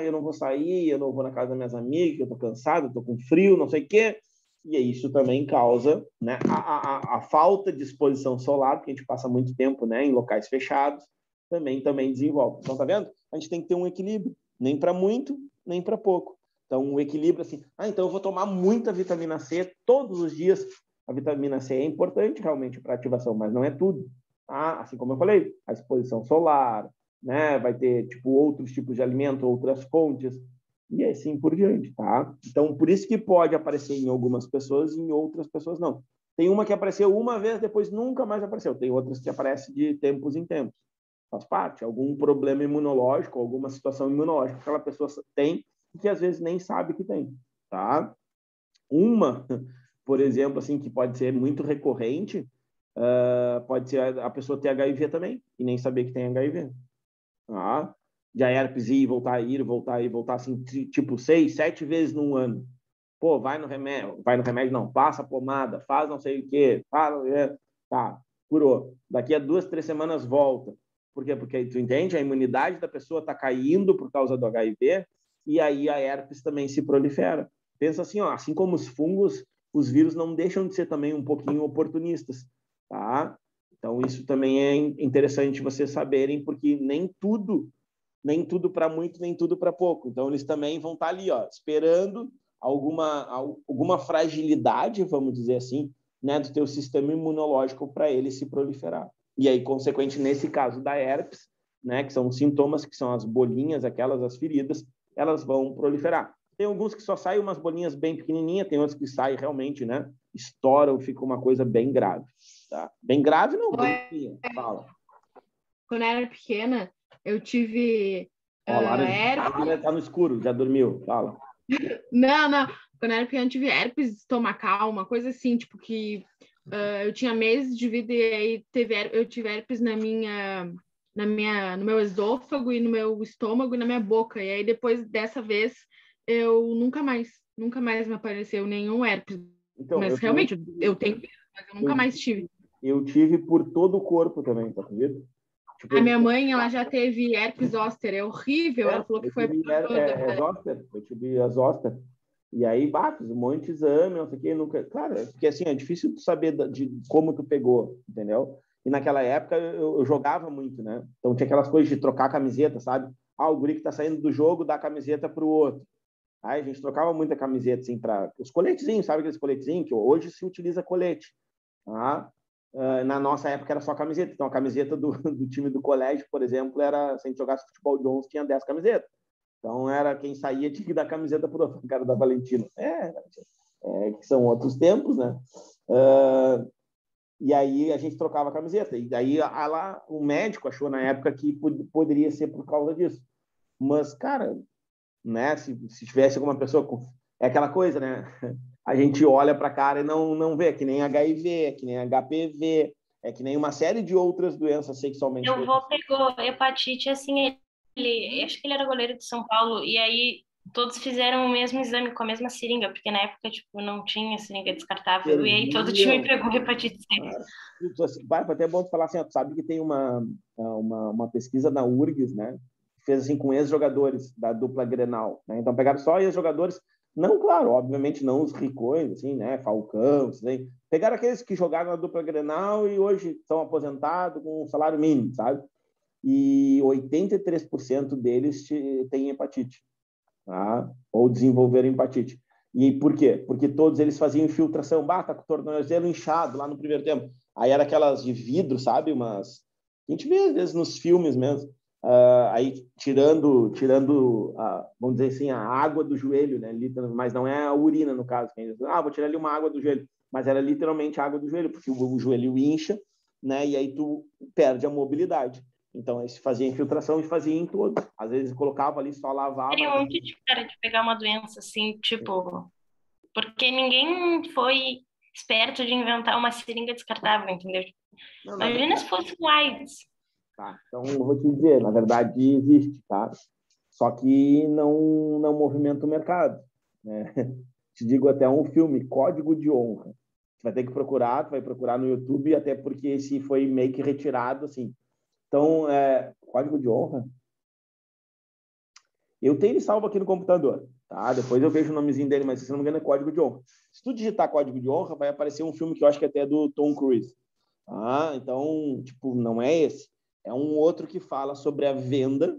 eu não vou sair, eu não vou na casa das minhas amigas, eu tô cansado, eu tô com frio, não sei o quê. E aí isso também causa, né, a falta de exposição solar, porque a gente passa muito tempo, né, em locais fechados, também desenvolve. Então, tá vendo? A gente tem que ter um equilíbrio, nem para muito, nem para pouco. Então, um equilíbrio assim, então eu vou tomar muita vitamina C todos os dias. A vitamina C é importante realmente para ativação, mas não é tudo. Assim como eu falei, a exposição solar, né, vai ter tipo outros tipos de alimento, outras fontes, e assim por diante, tá? Então, por isso que pode aparecer em algumas pessoas e em outras pessoas não. Tem uma que apareceu uma vez, depois nunca mais apareceu. Tem outras que aparecem de tempos em tempos. Faz parte. Algum problema imunológico, alguma situação imunológica que aquela pessoa tem e que às vezes nem sabe que tem, tá? Uma, por exemplo, assim, que pode ser muito recorrente, pode ser a pessoa ter HIV também e nem saber que tem HIV. Tá? De herpes ir, voltar, assim, tipo 6, 7 vezes num ano. Pô, vai no remédio não, passa a pomada, faz não sei o quê, tá, curou. Daqui a 2, 3 semanas volta. Por quê? Porque tu entende, a imunidade da pessoa está caindo por causa do HIV e aí a herpes também se prolifera. Pensa assim, ó, assim como os fungos os vírus não deixam de ser também um pouquinho oportunistas, tá? Então, isso também é interessante vocês saberem, porque nem tudo para muito, nem tudo para pouco. Então, eles também vão estar ali, ó, esperando alguma fragilidade, vamos dizer assim, né, do teu sistema imunológico para ele se proliferar. E aí, consequente, nesse caso da herpes, né, que são os sintomas, que são as bolinhas, as feridas, elas vão proliferar. Tem alguns que só saem umas bolinhas bem pequenininhas, tem outros que saem realmente, né, estouram, fica uma coisa bem grave. Tá? Bem grave, não, bem fala. Quando eu era pequena, eu tive herpes. A Lara tá no escuro, já dormiu, fala. Não. Quando eu era pequena, eu tive herpes estomacal, uma coisa assim, tipo que eu tinha meses de vida e aí eu tive herpes no meu esôfago e no meu estômago e na minha boca. E aí depois dessa vez, eu nunca mais me apareceu nenhum herpes. Então, mas realmente, eu tenho, mas eu nunca mais tive. Eu tive por todo o corpo também, tá vendo? Tipo, a minha mãe, ela já teve herpes zoster, é horrível. Ela falou que foi... Eu tive a zoster. E aí, fiz um monte de exame, não sei o quê, nunca... Claro, porque assim, é difícil tu saber de como tu pegou, entendeu? E naquela época eu jogava muito, né? Então tinha aquelas coisas de trocar camiseta, sabe? O guri que tá saindo do jogo dá a camiseta pro outro. Aí a gente trocava muita camiseta, assim, para os coletezinhos, sabe aqueles coletezinhos que hoje se utiliza colete, tá? Na nossa época era só camiseta. Então a camiseta do time do colégio, por exemplo, era, se a gente jogasse futebol de 11, tinha 10 camisetas. Então era quem saía tinha que dar camiseta pro outro, cara da Valentina. Que são outros tempos, né? E aí a gente trocava a camiseta. E daí o médico achou na época que poderia ser por causa disso. Mas, cara, né? Se tivesse alguma pessoa com... É aquela coisa, né? A gente olha para a cara e não vê, é que nem HIV, é que nem HPV, é que nem uma série de outras doenças sexualmente. Meu avô pegou hepatite, assim, acho que ele era goleiro de São Paulo, e aí todos fizeram o mesmo exame com a mesma seringa, porque na época, tipo, não tinha seringa descartável, e aí todo time pegou hepatite C. Vai, até é bom tu falar assim, tu sabe que tem uma pesquisa na URGS, né? Fez assim com ex-jogadores da dupla Grenal, né? Então pegaram só ex-jogadores, não, claro, obviamente não os ricões, assim, né? Falcão, assim. Pegaram aqueles que jogaram na dupla Grenal e hoje estão aposentados com um salário mínimo, sabe? E 83% deles têm hepatite, tá? Ou desenvolveram hepatite. E por quê? Porque todos eles faziam infiltração, tá com o tornozelo inchado lá no primeiro tempo. Aí era aquelas de vidro, sabe? Mas a gente vê às vezes nos filmes mesmo. Aí tirando vamos dizer assim, a água do joelho, né? Mas não é a urina, no caso. Vou tirar ali uma água do joelho. Mas era literalmente a água do joelho, porque o joelho incha, né? E aí tu perde a mobilidade. Então, eles faziam infiltração e faziam em todos. Às vezes colocava ali, só lavava. Seria muito difícil de pegar uma doença assim, tipo... Porque ninguém foi esperto de inventar uma seringa descartável, entendeu? Imagina se fosse o AIDS. Tá, então, eu vou te dizer, na verdade, existe, tá? Só que não movimenta o mercado, né? Te digo até um filme, Código de Honra. Você vai ter que procurar, tu vai procurar no YouTube, até porque esse foi meio que retirado, assim. Então, Código de Honra, eu tenho ele salvo aqui no computador, tá? Depois eu vejo o nomezinho dele, mas se não me engano é Código de Honra. Se tu digitar Código de Honra, vai aparecer um filme que eu acho que até é do Tom Cruise. Então, tipo, não é esse. É um outro que fala sobre a venda.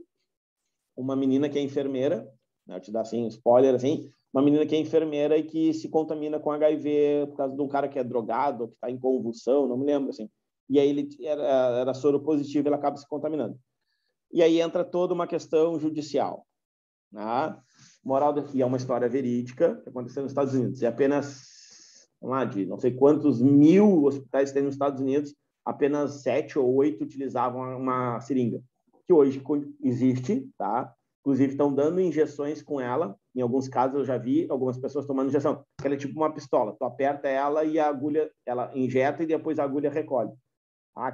Uma menina que é enfermeira, né? Eu te dar assim, spoiler, assim, uma menina que é enfermeira e que se contamina com HIV por causa de um cara que é drogado, ou que está em convulsão, não me lembro, assim. E aí ele era soro positivo e ele acaba se contaminando. E aí entra toda uma questão judicial. Né? E é uma história verídica que aconteceu nos Estados Unidos. E apenas, vamos lá, de não sei quantos mil hospitais tem nos Estados Unidos, apenas 7 ou 8 utilizavam uma seringa, que hoje existe, tá? Inclusive estão dando injeções com ela. Em alguns casos eu já vi algumas pessoas tomando injeção. Ela é tipo uma pistola. Tu aperta ela e a agulha, ela injeta e depois a agulha recolhe.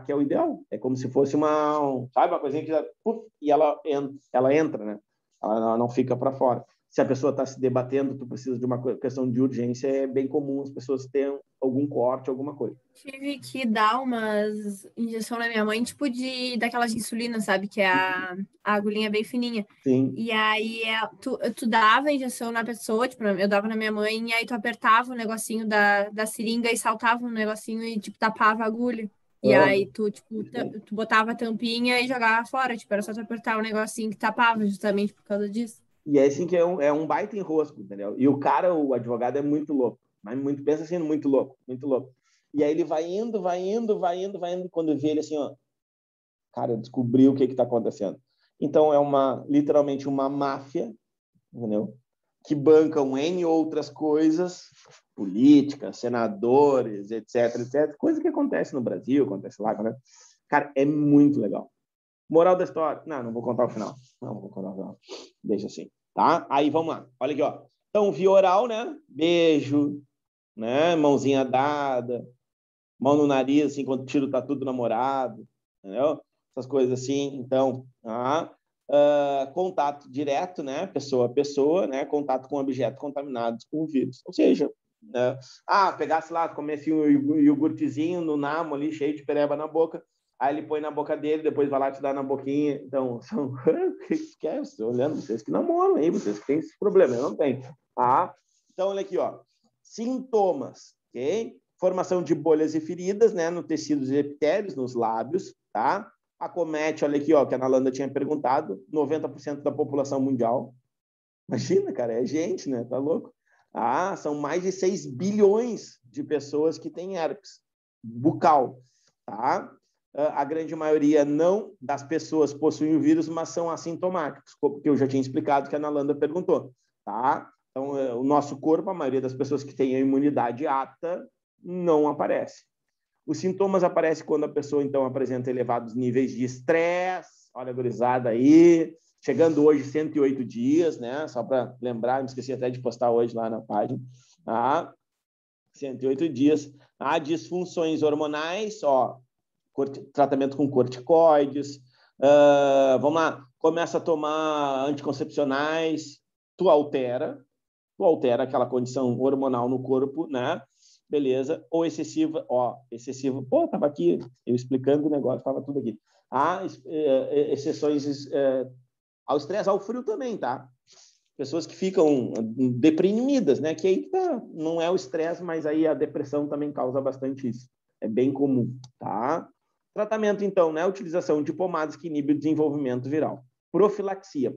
Que é o ideal. É como se fosse sabe, uma coisinha que e ela entra, né? Ela não fica para fora. se a pessoa está se debatendo, tu precisa de uma questão de urgência, é bem comum as pessoas terem algum corte, alguma coisa. Tive que dar umas injeção na minha mãe, tipo daquelas de insulina, sabe? Que é a agulhinha bem fininha. Sim. E aí tu dava a injeção na pessoa, tipo, eu dava na minha mãe, e aí tu apertava o negocinho da seringa e saltava um negocinho e, tipo, tapava a agulha. E aí tu, tipo, tu botava a tampinha e jogava fora, tipo, era só tu apertar o negocinho que tapava, justamente por causa disso. E é assim que é um baita enrosco, entendeu? E o cara, o advogado, é muito louco. Mas pensa assim, muito louco, muito louco. E aí ele vai indo, quando vê ele assim, ó, cara, descobriu o que está acontecendo. Então é literalmente uma máfia, entendeu? Que bancam N outras coisas, políticas, senadores, etc, etc. Coisa que acontece no Brasil, acontece lá, né? Cara, é muito legal. Moral da história. Não vou contar o final. Não vou contar o final. Deixa assim, tá? Aí vamos lá. Olha aqui, ó. Então, via oral, né? Beijo, né? Mãozinha dada, mão no nariz, assim, quando o tiro tá tudo namorado, entendeu? Essas coisas assim. Então, contato direto, né? Pessoa a pessoa, né? Contato com objetos contaminados com o vírus. Ou seja, pegasse lá, comesse um iogurtezinho no namo ali, cheio de pereba na boca, aí ele põe na boca dele, depois vai lá te dar na boquinha. Então, são... Estou olhando vocês que namoram aí, vocês que têm esse problema, eu não tenho. Então, olha aqui, ó. Sintomas, ok? Formação de bolhas e feridas, né? No tecidos e epitélios, nos lábios, tá? Acomete, olha aqui, ó, que a Nalanda tinha perguntado, 90% da população mundial. Imagina, cara, é gente, né? Tá louco? São mais de 6 bilhões de pessoas que têm herpes bucal, tá? A grande maioria não das pessoas possuem o vírus, mas são assintomáticos, porque eu já tinha explicado que a Nalanda perguntou, tá? Então, o nosso corpo, a maioria das pessoas que têm a imunidade apta, não aparece. Os sintomas aparecem quando a pessoa, então, apresenta elevados níveis de estresse, olha a gurizada aí, chegando hoje 108 dias, né? Só para lembrar, me esqueci até de postar hoje lá na página, 108 dias. Disfunções hormonais, ó, tratamento com corticoides, vamos lá, começa a tomar anticoncepcionais, tu altera aquela condição hormonal no corpo, né? Beleza, ou excessiva, tava aqui, eu explicando o negócio, tava tudo aqui. Exceções ao estresse, ao frio também, tá? Pessoas que ficam deprimidas, né? Que aí não é o estresse, mas aí a depressão também causa bastante isso. É bem comum, tá? Tratamento, então, né? Utilização de pomadas que inibem o desenvolvimento viral. Profilaxia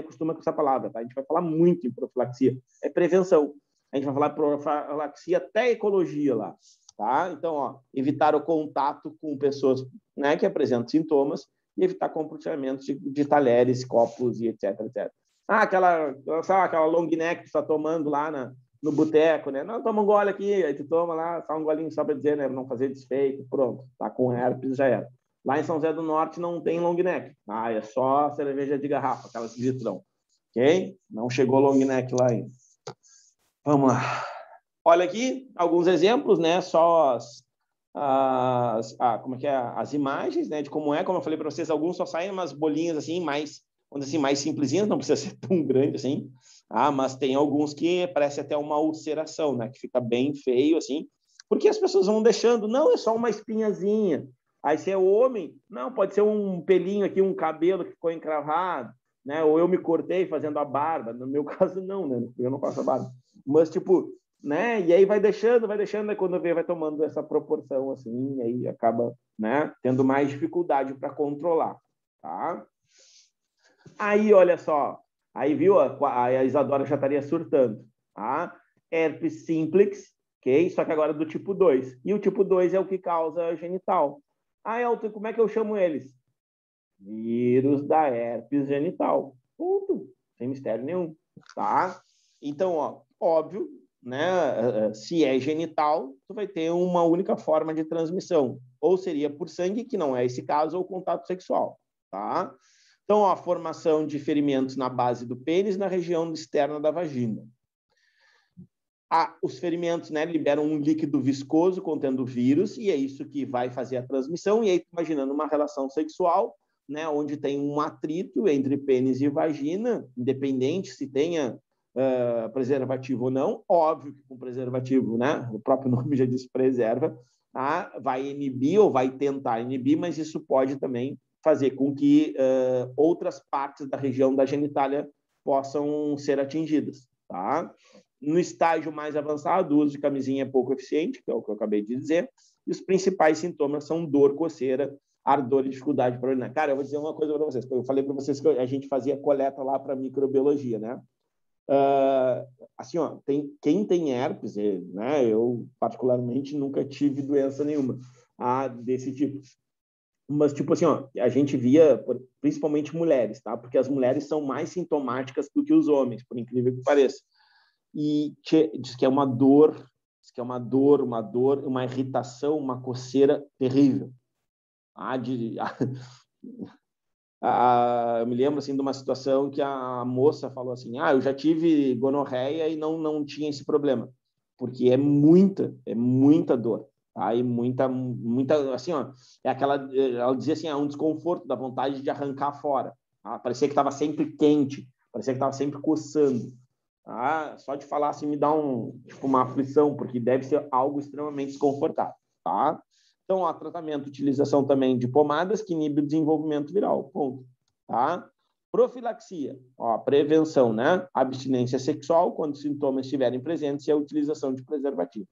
costuma com essa palavra, tá? A gente vai falar muito em profilaxia. É prevenção. A gente vai falar profilaxia até ecologia lá, tá? Então, ó, evitar o contato com pessoas, né, que apresentam sintomas e evitar compartilhamento de talheres, copos e etc, etc. Aquela long neck que tu tá tomando lá no boteco, né? Não, toma um gole aqui, aí tu toma lá, só um golinho só para dizer, né? Não fazer desfeito, pronto. Tá com herpes, já era. Lá em São José do Norte não tem long neck. É só cerveja de garrafa, aquelas de litrão. Ok? Não chegou long neck lá ainda. Vamos lá. Olha aqui alguns exemplos, né? Só as imagens, né? De como eu falei para vocês, alguns só saem umas bolinhas assim, mais simplesinhas, não precisa ser tão grande assim. Mas tem alguns que parece até uma ulceração, né? Que fica bem feio, assim. Porque as pessoas vão deixando, não, é só uma espinhazinha. Aí se é homem, não, pode ser um pelinho aqui, um cabelo que ficou encravado, né? Ou eu me cortei fazendo a barba. No meu caso, não, né? Eu não faço a barba. Mas, tipo, né? E aí vai deixando, aí quando vê, vai tomando essa proporção, assim, e aí acaba, né? Tendo mais dificuldade para controlar, tá? Aí, olha só, aí viu, a Isadora já estaria surtando, tá? Herpes simplex, ok? Só que agora do tipo 2. E o tipo 2 é o que causa genital. Elton, como é que eu chamo eles? Vírus da herpes genital. Ponto. Sem mistério nenhum, tá? Então, ó, óbvio, né? Se é genital, tu vai ter uma única forma de transmissão. Ou seria por sangue, que não é esse caso, ou contato sexual, tá? Então, ó, a formação de ferimentos na base do pênis, na região externa da vagina. Os ferimentos, né, liberam um líquido viscoso contendo vírus, e é isso que vai fazer a transmissão. E aí, imaginando uma relação sexual, né, onde tem um atrito entre pênis e vagina, independente se tenha preservativo ou não, óbvio que com preservativo, né? O próprio nome já diz preserva, vai inibir ou vai tentar inibir, mas isso pode também fazer com que outras partes da região da genitália possam ser atingidas, tá? No estágio mais avançado, o uso de camisinha é pouco eficiente, que é o que eu acabei de dizer, e os principais sintomas são dor, coceira, ardor e dificuldade para urinar. Cara, eu vou dizer uma coisa para vocês. Eu falei para vocês que a gente fazia coleta lá para microbiologia, né? Assim, ó, quem tem herpes, né? Eu, particularmente, nunca tive doença nenhuma desse tipo. Mas, tipo assim, ó, a gente via, principalmente mulheres, tá? Porque as mulheres são mais sintomáticas do que os homens, por incrível que pareça. E diz que é uma dor, uma irritação, uma coceira terrível. Eu me lembro assim de uma situação que a moça falou assim: eu já tive gonorreia e não tinha esse problema, porque é muita dor, tá? E muita assim, ó, ela dizia assim, um desconforto, da vontade de arrancar fora, tá? Parecia que estava sempre quente, parecia que estava sempre coçando. Só de falar assim me dá uma aflição, porque deve ser algo extremamente desconfortável, tá? Então, tratamento, utilização também de pomadas que inibe o desenvolvimento viral, ponto, tá? Profilaxia, prevenção, né? Abstinência sexual, quando sintomas estiverem presentes, e a utilização de preservativos,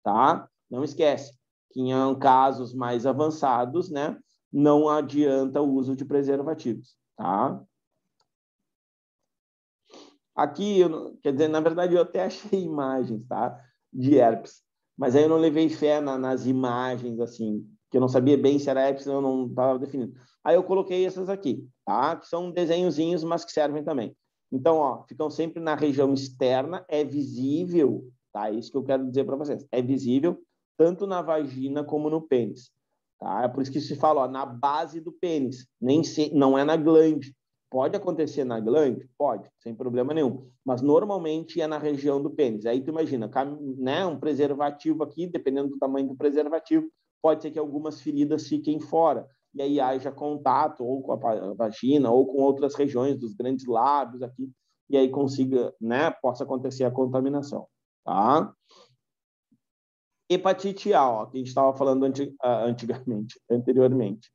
tá? Não esquece que em casos mais avançados, né, não adianta o uso de preservativos, tá? Aqui, quer dizer, na verdade, eu até achei imagens, tá? De herpes, mas aí eu não levei fé nas imagens, assim, que eu não sabia bem se era herpes, eu não estava definindo. Aí eu coloquei essas aqui, tá? Que são desenhozinhos, mas que servem também. Então, ficam sempre na região externa, é visível, tá? Isso que eu quero dizer para vocês. É visível tanto na vagina como no pênis, tá? É por isso que se fala, na base do pênis, não é na glande. Pode acontecer na glande? Pode, sem problema nenhum. Mas normalmente é na região do pênis. Aí tu imagina, né, um preservativo aqui, dependendo do tamanho do preservativo, pode ser que algumas feridas fiquem fora. E aí haja contato ou com a vagina ou com outras regiões dos grandes lábios aqui. E aí consiga, né, possa acontecer a contaminação. Tá? Hepatite A, que a gente estava falando anteriormente.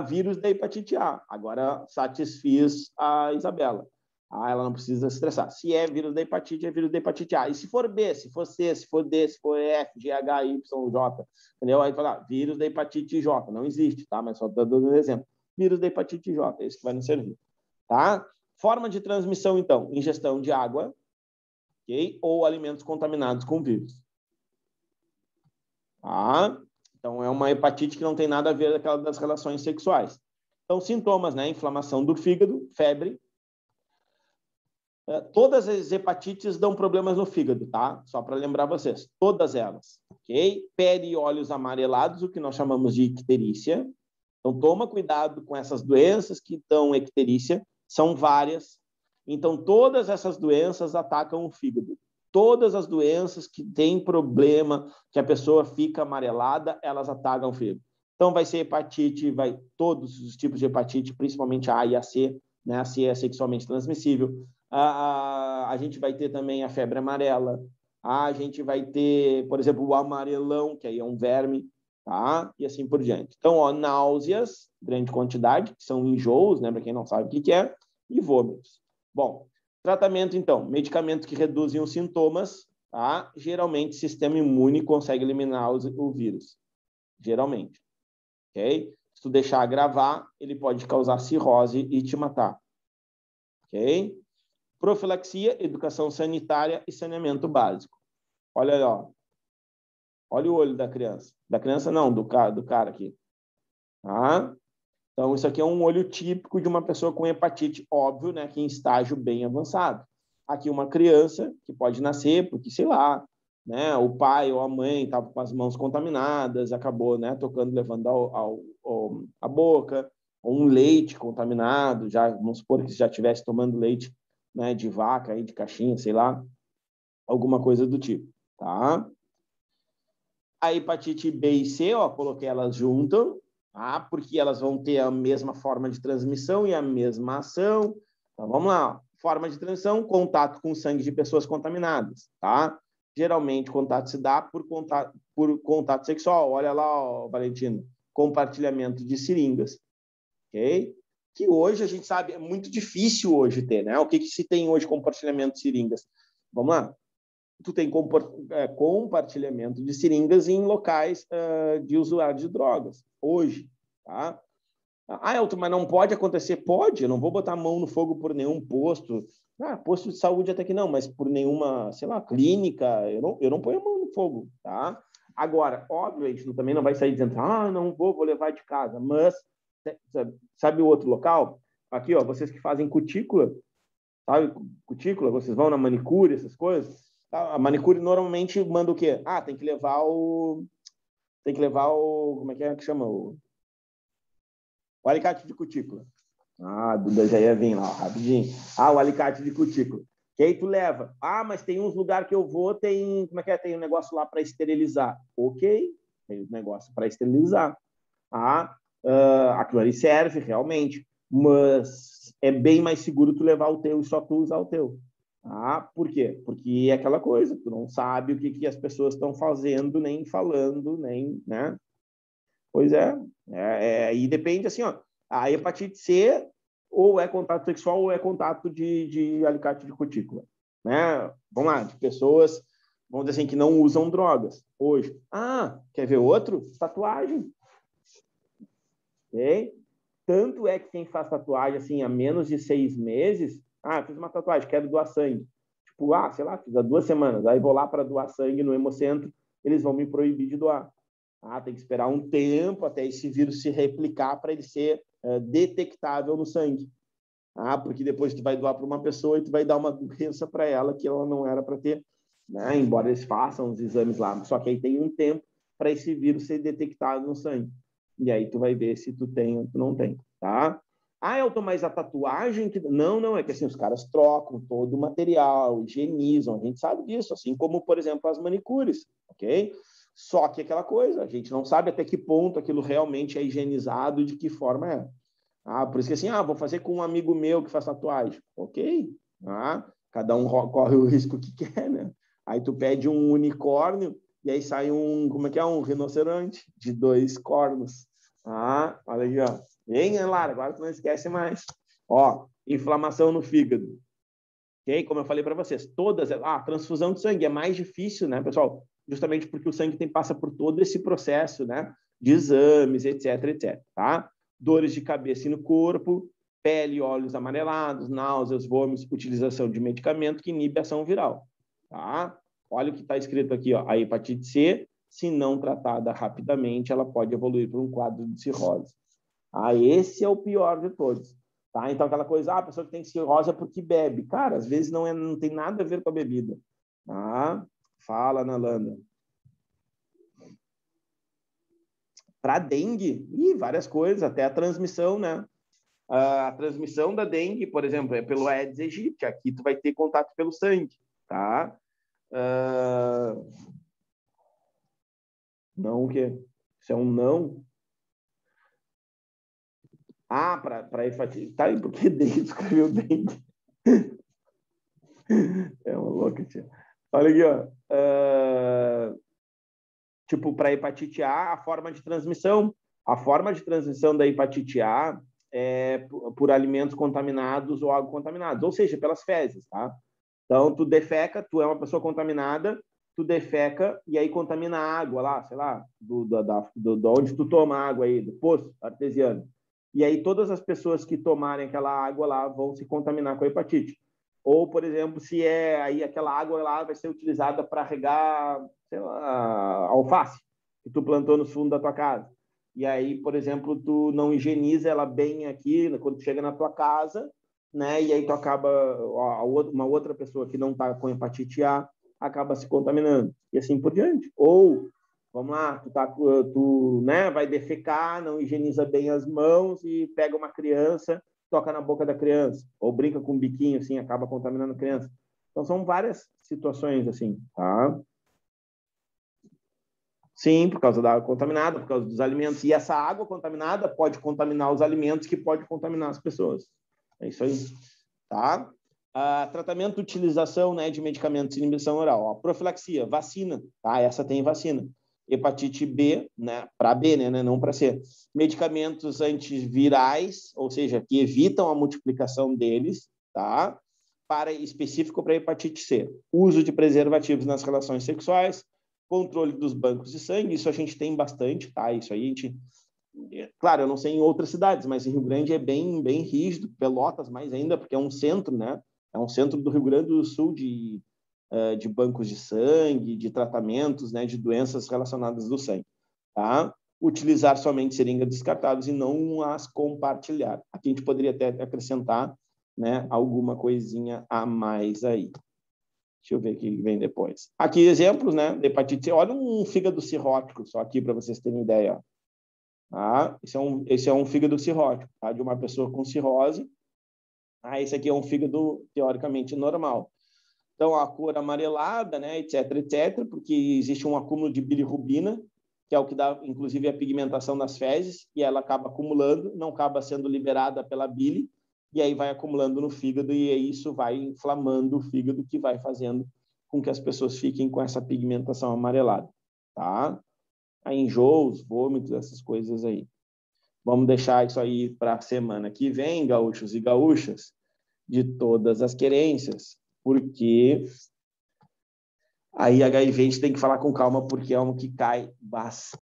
Vírus da hepatite A. Agora satisfiz a Isabela. Ela não precisa se estressar. Se é vírus da hepatite, é vírus da hepatite A. E se for B, se for C, se for D, se for F, G, H, Y, J, entendeu? Aí fala, vírus da hepatite J. Não existe, tá? Mas só estou dando um exemplo. Vírus da hepatite J, é isso que vai nos servir. Tá? Forma de transmissão, então, ingestão de água, ok? Ou alimentos contaminados com vírus. Tá? Então, é uma hepatite que não tem nada a ver com aquela das relações sexuais. Então, sintomas, né? Inflamação do fígado, febre. Todas as hepatites dão problemas no fígado, tá? Só para lembrar vocês. Todas elas, ok? Pele e olhos amarelados, o que nós chamamos de icterícia. Então, toma cuidado com essas doenças que dão icterícia. São várias. Então, todas essas doenças atacam o fígado. Todas as doenças que têm problema, que a pessoa fica amarelada, elas atacam o fígado. Então, vai ser hepatite, todos os tipos de hepatite, principalmente a A e a C, né? A C é sexualmente transmissível. A gente vai ter também a febre amarela. A gente vai ter, por exemplo, o amarelão, que aí é um verme, tá? E assim por diante. Então, náuseas, grande quantidade, que são enjoos, né? Para quem não sabe o que é, e vômitos. Bom, tratamento, então, medicamentos que reduzem os sintomas, tá? Geralmente, o sistema imune consegue eliminar o vírus. Geralmente, ok? Se tu deixar agravar, ele pode causar cirrose e te matar, ok? Profilaxia, educação sanitária e saneamento básico. Olha aí, ó. Olha o olho da criança. Da criança não, do cara aqui. Tá? Então, isso aqui é um olho típico de uma pessoa com hepatite, óbvio, né, que em estágio bem avançado. Aqui uma criança que pode nascer porque, sei lá, né, o pai ou a mãe estava com as mãos contaminadas, acabou, né, tocando, levando a boca, ou um leite contaminado, vamos supor que já estivesse tomando leite, né, de vaca, de caixinha, sei lá, alguma coisa do tipo, tá? A hepatite B e C, coloquei elas juntas, porque elas vão ter a mesma forma de transmissão e a mesma ação. Então, vamos lá. Forma de transmissão, contato com sangue de pessoas contaminadas, tá? Geralmente, contato se dá por contato sexual. Olha lá, ó, Valentina, compartilhamento de seringas, ok? Que hoje, a gente sabe, é muito difícil hoje ter, né? O que se tem hoje compartilhamento de seringas? Vamos lá. Tu tem compartilhamento de seringas em locais de usuário de drogas, hoje, tá? Ah, Elton, mas não pode acontecer? Pode, eu não vou botar a mão no fogo por nenhum posto. Posto de saúde até que não, mas por nenhuma, sei lá, clínica, eu não ponho a mão no fogo, tá? Agora, óbvio, a gente também não vai sair dizendo, não vou levar de casa, mas, sabe o outro local? Aqui, ó, vocês que fazem cutícula, sabe? Cutícula, vocês vão na manicure, essas coisas. A manicure normalmente manda o quê? Tem que levar o... Como é que chama? O alicate de cutícula. A Duda já ia vir lá, rapidinho. O alicate de cutícula. Que aí tu leva. Mas tem uns lugares que eu vou, tem... Como é que é? Tem um negócio lá para esterilizar. Ok, tem um negócio para esterilizar. Aquilo ali serve, realmente. Mas é bem mais seguro tu levar o teu e só tu usar o teu. Por quê? Porque é aquela coisa, tu não sabe o que as pessoas estão fazendo, nem falando, nem, né? Pois é. E depende, assim, ó, a hepatite C ou é contato sexual ou é contato de alicate de cutícula, né? Vamos lá, de pessoas, vamos dizer assim, que não usam drogas hoje. Quer ver outro? Tatuagem. Ok? Tanto é que quem faz tatuagem, assim, há menos de 6 meses, fiz uma tatuagem, quero doar sangue. Tipo, sei lá, fiz há 2 semanas, aí vou lá para doar sangue no Hemocentro, eles vão me proibir de doar. Tem que esperar um tempo até esse vírus se replicar para ele ser detectável no sangue. Porque depois tu vai doar para uma pessoa e tu vai dar uma doença para ela que ela não era para ter, né? Embora eles façam os exames lá. Só que aí tem um tempo para esse vírus ser detectado no sangue. E aí tu vai ver se tu tem ou tu não tem, tá? Elton, mas a tatuagem... Não, é que assim, os caras trocam todo o material, higienizam, a gente sabe disso, assim como, por exemplo, as manicures, ok? Só que aquela coisa, a gente não sabe até que ponto aquilo realmente é higienizado e de que forma é. Por isso que assim, vou fazer com um amigo meu que faz tatuagem. Ok. Cada um corre o risco que quer, né? Aí tu pede um unicórnio e aí sai um rinoceronte de 2 cornos. Olha aí, ó. Vem, Lara, agora tu não esquece mais. Inflamação no fígado. Ok? Como eu falei para vocês, todas... transfusão de sangue é mais difícil, né, pessoal? Justamente porque o sangue passa por todo esse processo, né? De exames, etc, tá? Dores de cabeça e no corpo, pele e olhos amarelados, náuseas, vômitos, utilização de medicamento que inibe a ação viral, tá? Olha o que está escrito aqui, ó. A hepatite C, se não tratada rapidamente, ela pode evoluir para um quadro de cirrose. Esse é o pior de todos. Tá? Então, aquela coisa, a pessoa que tem cirrose é porque bebe. Cara, às vezes não tem nada a ver com a bebida. Tá? Fala, Nalanda. Para dengue, várias coisas, até a transmissão, né? A transmissão da dengue, por exemplo, é pelo Aedes aegypti. Aqui tu vai ter contato pelo sangue, tá? Não o quê? Isso é um não? Para hepatite. Tá, e por que dengue? Escreveu dengue. É uma louca, tia. Olha aqui, ó. Tipo, para hepatite A, a forma de transmissão. A forma de transmissão da hepatite A é por alimentos contaminados ou água contaminados, ou seja, pelas fezes, tá? Então, tu defeca, tu é uma pessoa contaminada, tu defeca e aí contamina a água lá, sei lá, do onde tu toma água aí, do poço artesiano. E aí todas as pessoas que tomarem aquela água lá vão se contaminar com a hepatite. Ou, por exemplo, se aí aquela água lá vai ser utilizada para regar, sei lá, alface que tu plantou no fundo da tua casa. E aí, por exemplo, tu não higieniza ela bem aqui, quando tu chega na tua casa, né? E aí tu acaba, uma outra pessoa que não está com hepatite A acaba se contaminando. E assim por diante. Ou, vamos lá, tu né, vai defecar, não higieniza bem as mãos e pega uma criança, toca na boca da criança, ou brinca com um biquinho, assim, acaba contaminando a criança. Então, são várias situações, assim, tá? Sim, por causa da água contaminada, por causa dos alimentos. E essa água contaminada pode contaminar os alimentos, que pode contaminar as pessoas. É isso aí, tá? Tratamento, utilização, né, de medicamentos de inibição oral. Ó, profilaxia, vacina, tá? Essa tem vacina. Hepatite B, né, para B, né, não para C. Medicamentos antivirais, ou seja, que evitam a multiplicação deles, tá? Específico para hepatite C. Uso de preservativos nas relações sexuais, controle dos bancos de sangue, isso a gente tem bastante, tá? Isso aí a gente... Claro, eu não sei em outras cidades, mas em Rio Grande é bem rígido, Pelotas mais ainda, porque é um centro, né? É um centro do Rio Grande do Sul de bancos de sangue, de tratamentos, né, de doenças relacionadas do sangue, tá? Utilizar somente seringas descartáveis e não as compartilhar. Aqui a gente poderia até acrescentar, né, alguma coisinha a mais aí. Deixa eu ver o que vem depois. Aqui exemplos, né, de hepatite C. Olha um fígado cirrótico, só aqui para vocês terem ideia. Tá? Esse é um fígado cirrótico, tá? De uma pessoa com cirrose. Esse aqui é um fígado teoricamente normal. Então, a cor amarelada, né, etc., porque existe um acúmulo de bilirrubina, que é o que dá, inclusive, a pigmentação das fezes, e ela acaba acumulando, não acaba sendo liberada pela bile, e aí vai acumulando no fígado, e aí isso vai inflamando o fígado, que vai fazendo com que as pessoas fiquem com essa pigmentação amarelada, tá? Aí, enjoos, vômitos, essas coisas aí. Vamos deixar isso aí para a semana que vem, gaúchos e gaúchas, de todas as querências, porque aí HIV a gente tem que falar com calma, porque é um que cai bastante.